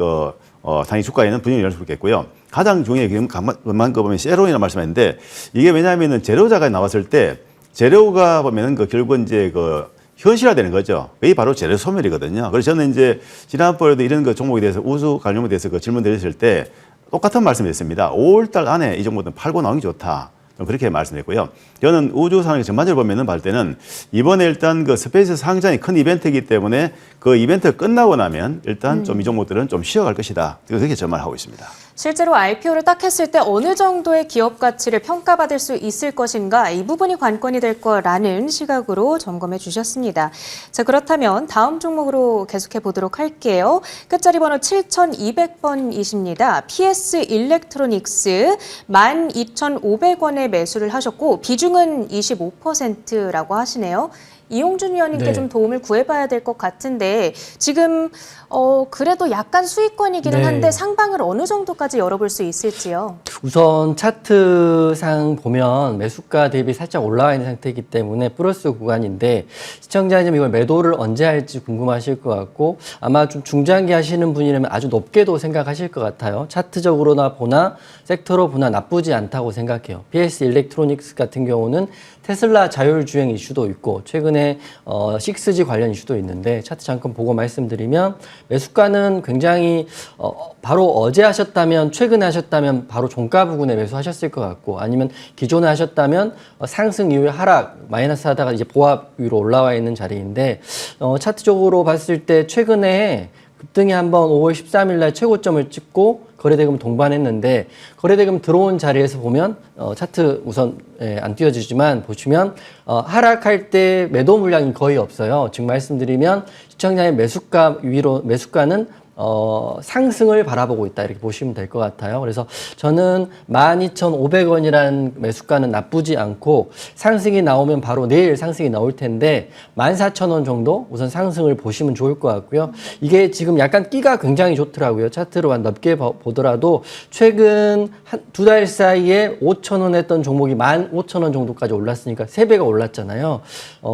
당연히 주가에는 분명히 일어날 수 있겠고요. 가장 중요한 게 그만 보면 세론이라는 말씀했는데 이게 왜냐하면은 재료자가 나왔을 때 재료가 보면은 결국은 이제 현실화되는 거죠. 그게 바로 재료 소멸이거든요. 그래서 저는 이제 지난번에도 이런 종목에 대해서 우수 관련에 대해서 질문 드렸을 때 똑같은 말씀드렸습니다. 5월달 안에 이 정도는 팔고 나오는 게 좋다. 그렇게 말씀드렸고요. 저는 우주 상황 전반적으로 보면은 볼 때는 이번에 일단 스페이스 상장이 큰 이벤트이기 때문에 그 이벤트가 끝나고 나면 일단 좀 이 종목들은 좀 쉬어갈 것이다. 그렇게 전망하고 있습니다. 실제로 IPO를 딱 했을 때 어느 정도의 기업 가치를 평가받을 수 있을 것인가 이 부분이 관건이 될 거라는 시각으로 점검해 주셨습니다. 자, 그렇다면 다음 종목으로 계속해 보도록 할게요. 끝자리 번호 7200번이십니다. PS 일렉트로닉스 12,500원에 매수를 하셨고 비중은 25%라고 하시네요. 이용준 위원님께 네. 좀 도움을 구해봐야 될 것 같은데 지금 그래도 약간 수익권이기는 네. 한데 상방을 어느 정도까지 열어볼 수 있을지요? 우선 차트상 보면 매수가 대비 살짝 올라와 있는 상태이기 때문에 플러스 구간인데 시청자님 이걸 매도를 언제 할지 궁금하실 것 같고 아마 좀 중장기 하시는 분이라면 아주 높게도 생각하실 것 같아요. 차트적으로나 보나 섹터로 보나 나쁘지 않다고 생각해요. PS 일렉트로닉스 같은 경우는 테슬라 자율주행 이슈도 있고 최근에 6G 관련 이슈도 있는데 차트 잠깐 보고 말씀드리면 매수가는 굉장히 바로 어제 하셨다면 최근에 하셨다면 바로 종가 부근에 매수하셨을 것 같고 아니면 기존에 하셨다면 상승 이후에 하락 마이너스 하다가 이제 보합 위로 올라와 있는 자리인데 차트적으로 봤을 때 최근에 급등이 한번 5월 13일 날 최고점을 찍고 거래대금 동반했는데 거래대금 들어온 자리에서 보면 차트 우선 안 띄워지지만 보시면 하락할 때 매도 물량이 거의 없어요. 즉 말씀드리면 시청자의 매수가는 상승을 바라보고 있다 이렇게 보시면 될 것 같아요. 그래서 저는 12,500원이라는 매수가는 나쁘지 않고 상승이 나오면 바로 내일 상승이 나올 텐데 14,000원 정도 우선 상승을 보시면 좋을 것 같고요. 이게 지금 약간 끼가 굉장히 좋더라고요. 차트로 넓게 보더라도 최근 두 달 사이에 5,000원 했던 종목이 15,000원 정도까지 올랐으니까 3배가 올랐잖아요.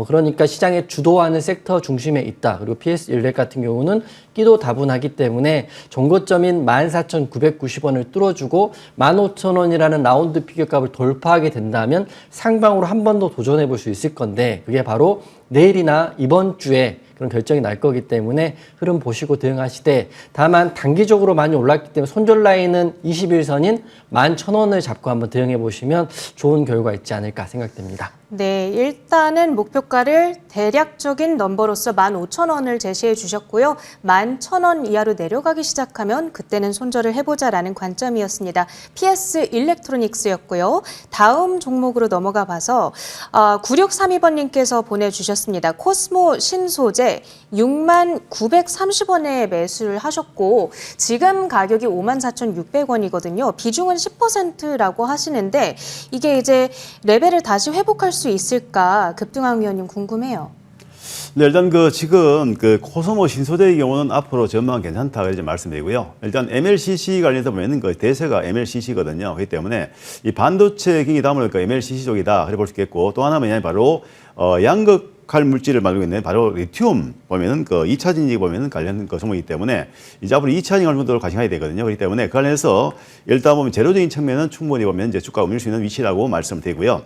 그러니까 시장에 주도하는 섹터 중심에 있다. 그리고 PS 일렉 같은 경우는 끼도 다분하기 때문에 종고점인 14,990원을 뚫어주고 15,000원이라는 라운드 피겨값을 돌파하게 된다면 상방으로 한 번 더 도전해 볼 수 있을 건데 그게 바로 내일이나 이번 주에 그런 결정이 날 거기 때문에 흐름 보시고 대응하시되, 다만 단기적으로 많이 올랐기 때문에 손절 라인은 21선인 11,000원을 잡고 한번 대응해 보시면 좋은 결과 있지 않을까 생각됩니다. 네, 일단은 목표가를 대략적인 넘버로서 15,000원을 제시해 주셨고요. 11,000원 이하로 내려가기 시작하면 그때는 손절을 해보자라는 관점이었습니다. PS 일렉트로닉스였고요. 다음 종목으로 넘어가 봐서 9632번님께서 보내주셨습니다. 코스모 신소재 69,930원에 매수를 하셨고 지금 가격이 54,600원이거든요. 비중은 10%라고 하시는데 이게 이제 레벨을 다시 회복할 수 있을까? 급등왕 위원님 궁금해요. 네, 일단 지금 코스모 신소재의 경우는 앞으로 전망 괜찮다 이제 말씀드리고요. 일단 MLCC 관련해서 보면은 대세가 MLCC거든요. 그렇기 때문에 이 반도체 기기 다음으로 MLCC 쪽이다 그래 볼 수 있겠고, 또 하나는 바로 양극할 물질을 만들고 있는 바로 리튬 보면은 2차 진지 보면은 관련 종목이기 때문에 이제 앞으로 2차 진지 관련도로 가셔야 되거든요. 그렇기 때문에 그 관련해서 일단 보면 재료적인 측면은 충분히 보면 이제 주가가 움직일 수 있는 위치라고 말씀드리고요.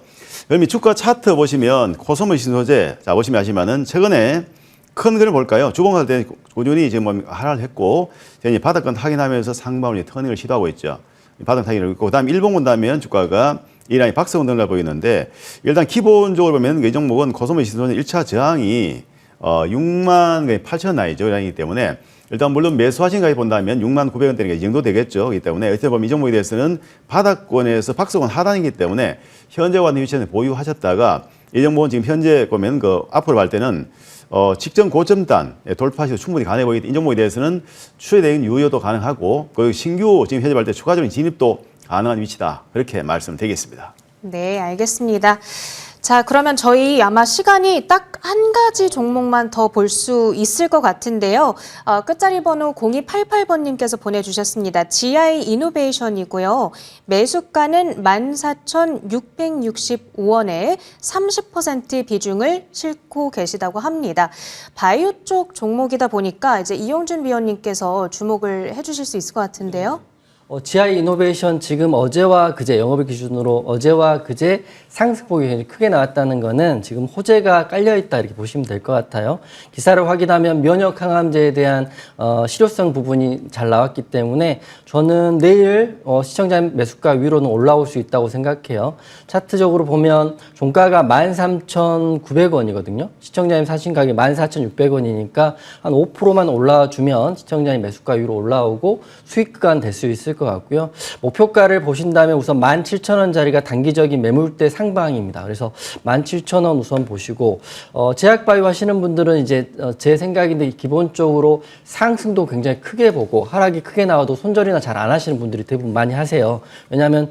그럼 이 주가 차트 보시면 코스모 신소재 자 보시면 아시면은 최근에 큰 그림 볼까요? 주봉할 때 꾸준히 지금 하락을 했고 이제 바닥권 확인하면서 상방으로 터닝을 시도하고 있죠. 바닥 타기를 있고, 그다음 일봉 본다면 주가가 이 라인 박스권 등을 보이는데, 일단 기본적으로 보면 이 종목은 코스모 신소재 1차 저항이 68,000원 라인이죠. 라인이기 때문에 일단 물론 매수하신 가격 본다면 69,900원대니까 이 정도 되겠죠. 그렇기 때문에 어떻게 보면 이 종목에 대해서는 바닥권에서 박스권 하단이기 때문에 현재와 같은 위치에서 보유하셨다가 이 종목은 지금 현재 보면 앞으로 갈 때는 직전 고점단 돌파시도 충분히 가능해 보이기 때문에 이 종목에 대해서는 추세적인 유효도 가능하고 그 신규 지금 현재 갈 때 추가적인 진입도 가능한 위치다. 그렇게 말씀드리겠습니다. 네, 알겠습니다. 자, 그러면 저희 아마 시간이 딱 한 가지 종목만 더 볼 수 있을 것 같은데요. 끝자리 번호 0288번님께서 보내주셨습니다. GI 이노베이션이고요. 매수가는 14,665원에 30% 비중을 싣고 계시다고 합니다. 바이오 쪽 종목이다 보니까 이제 이용준 위원님께서 주목을 해주실 수 있을 것 같은데요. GI 이노베이션 지금 어제와 그제 영업일 기준으로 어제와 그제 상승폭이 굉장히 크게 나왔다는 거는 지금 호재가 깔려있다 이렇게 보시면 될 것 같아요. 기사를 확인하면 면역 항암제에 대한 실효성 부분이 잘 나왔기 때문에 저는 내일 시청자 매수가 위로는 올라올 수 있다고 생각해요. 차트적으로 보면 종가가 13,900원이거든요. 시청자님 사신 가격이 14,600원이니까 한 5%만 올라주면 시청자님 매수가 위로 올라오고 수익 구간 될 수 있을 것 같고요. 목표가를 보신다면 우선 17,000원짜리가 단기적인 매물대 상방입니다. 그래서 17,000원 우선 보시고 제약바이오 하시는 분들은 이제 제 생각인데 기본적으로 상승도 굉장히 크게 보고 하락이 크게 나와도 손절이나 잘 안 하시는 분들이 대부분 많이 하세요. 왜냐하면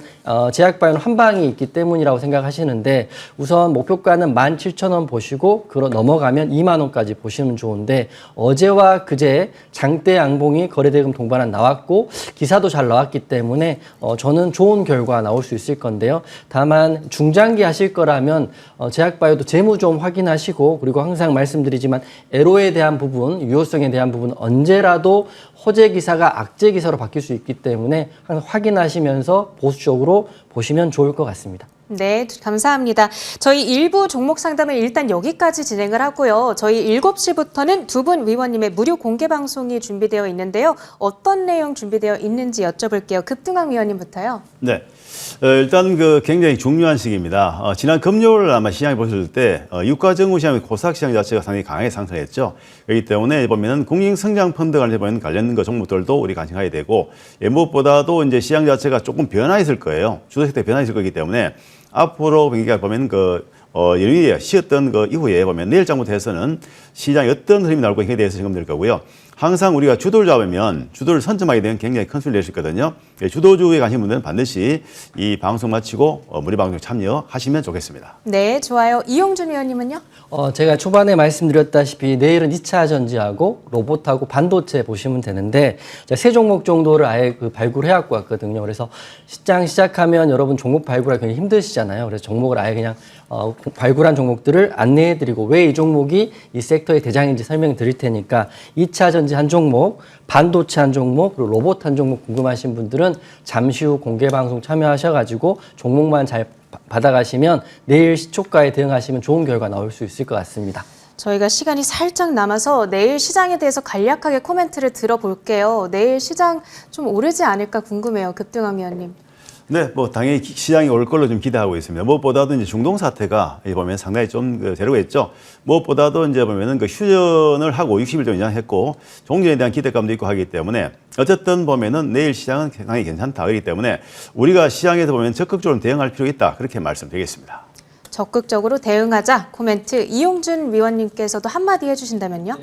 제약바이오는 한 방이 있기 때문이라고 생각하시는데 우선 목표가는 17,000원 보시고 넘어가면 2만 원까지 보시면 좋은데 어제와 그제 장대 양봉이 거래대금 동반한 나왔고 기사도 잘 나왔기 때문에 저는 좋은 결과 나올 수 있을 건데요. 다만 중장기 하실 거라면 제약바이오도 재무 좀 확인하시고 그리고 항상 말씀드리지만 애로에 대한 부분, 유효성에 대한 부분 언제라도 호재 기사가 악재 기사로 바뀔 수 있기 때문에 항상 확인하시면서 보수적으로 보시면 좋을 것 같습니다. 네, 감사합니다. 저희 일부 종목 상담을 일단 여기까지 진행을 하고요. 저희 7시부터는 두 분 위원님의 무료 공개 방송이 준비되어 있는데요. 어떤 내용 준비되어 있는지 여쭤볼게요. 급등왕 위원님부터요. 네. 일단 굉장히 중요한 시기입니다. 지난 금요일 아마 시장에 보셨을 때 유가정부 시장의 코스닥 시장 자체가 상당히 강하게 상승했죠. 그렇기 때문에 보면은 국민성장펀드 관련 종목들도 우리 관심해야 되고 무엇보다도 이제 시장 자체가 조금 변화했을 거예요. 주도세 때 변화했을 거기 때문에 앞으로 그러니까 보면 연휴에 쉬었던 이후에 보면 내일장부터 해서는 시장에 어떤 흐름이 나올 것인가에 대해서 점검될 거고요. 항상 우리가 주도를 잡으면 주도를 선점하게 되면 굉장히 큰 수익을 낼 수 있거든요. 주도주에 가신 분들은 반드시 이 방송 마치고 무료 방송 참여하시면 좋겠습니다. 네, 좋아요. 이용준 위원님은요? 제가 초반에 말씀드렸다시피 내일은 2차 전지하고 로봇하고 반도체 보시면 되는데 제가 세 종목 정도를 아예 발굴해 갖고 왔거든요. 그래서 시장 시작하면 여러분 종목 발굴하기 굉장히 힘드시잖아요. 그래서 종목을 아예 그냥 발굴한 종목들을 안내해 드리고 왜 이 종목이 이 섹터의 대장인지 설명 드릴 테니까 2차 전지 한 종목, 반도체 한 종목, 그리고 로봇 한 종목 궁금하신 분들은 잠시 후 공개 방송 참여하셔가지고 종목만 잘 받아가시면 내일 시초가에 대응하시면 좋은 결과 나올 수 있을 것 같습니다. 저희가 시간이 살짝 남아서 내일 시장에 대해서 간략하게 코멘트를 들어볼게요. 내일 시장 좀 오르지 않을까 궁금해요. 급등왕 위원님. 네, 뭐 당연히 시장이 올 걸로 좀 기대하고 있습니다. 무엇보다도 이제 중동 사태가 보면 상당히 좀 대로했죠. 무엇보다도 이제 보면은 그 휴전을 하고 60일 정도 연장했고 종전에 대한 기대감도 있고 하기 때문에 어쨌든 보면은 내일 시장은 상당히 괜찮다. 그렇기 때문에 우리가 시장에서 보면 적극적으로 대응할 필요가 있다. 그렇게 말씀드리겠습니다. 적극적으로 대응하자 코멘트 이용준 위원님께서도 한마디 해주신다면요.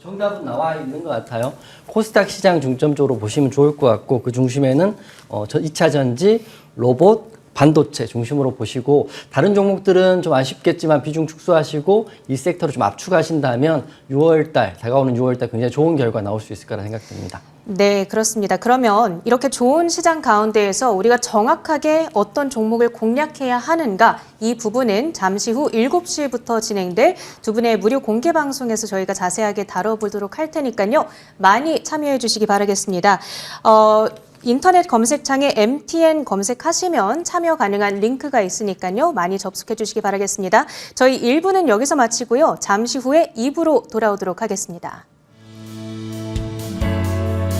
정답은 나와 있는 것 같아요. 코스닥 시장 중점적으로 보시면 좋을 것 같고 그 중심에는 2차 전지, 로봇, 반도체 중심으로 보시고 다른 종목들은 좀 아쉽겠지만 비중 축소하시고 이 섹터를 좀 압축하신다면 6월달, 다가오는 6월달 굉장히 좋은 결과 나올 수 있을 거라 생각됩니다. 네, 그렇습니다. 그러면 이렇게 좋은 시장 가운데에서 우리가 정확하게 어떤 종목을 공략해야 하는가 이 부분은 잠시 후 7시부터 진행될 두 분의 무료 공개 방송에서 저희가 자세하게 다뤄보도록 할 테니까요. 많이 참여해 주시기 바라겠습니다. 인터넷 검색창에 MTN 검색하시면 참여 가능한 링크가 있으니까요. 많이 접속해 주시기 바라겠습니다. 저희 1부는 여기서 마치고요. 잠시 후에 2부로 돌아오도록 하겠습니다.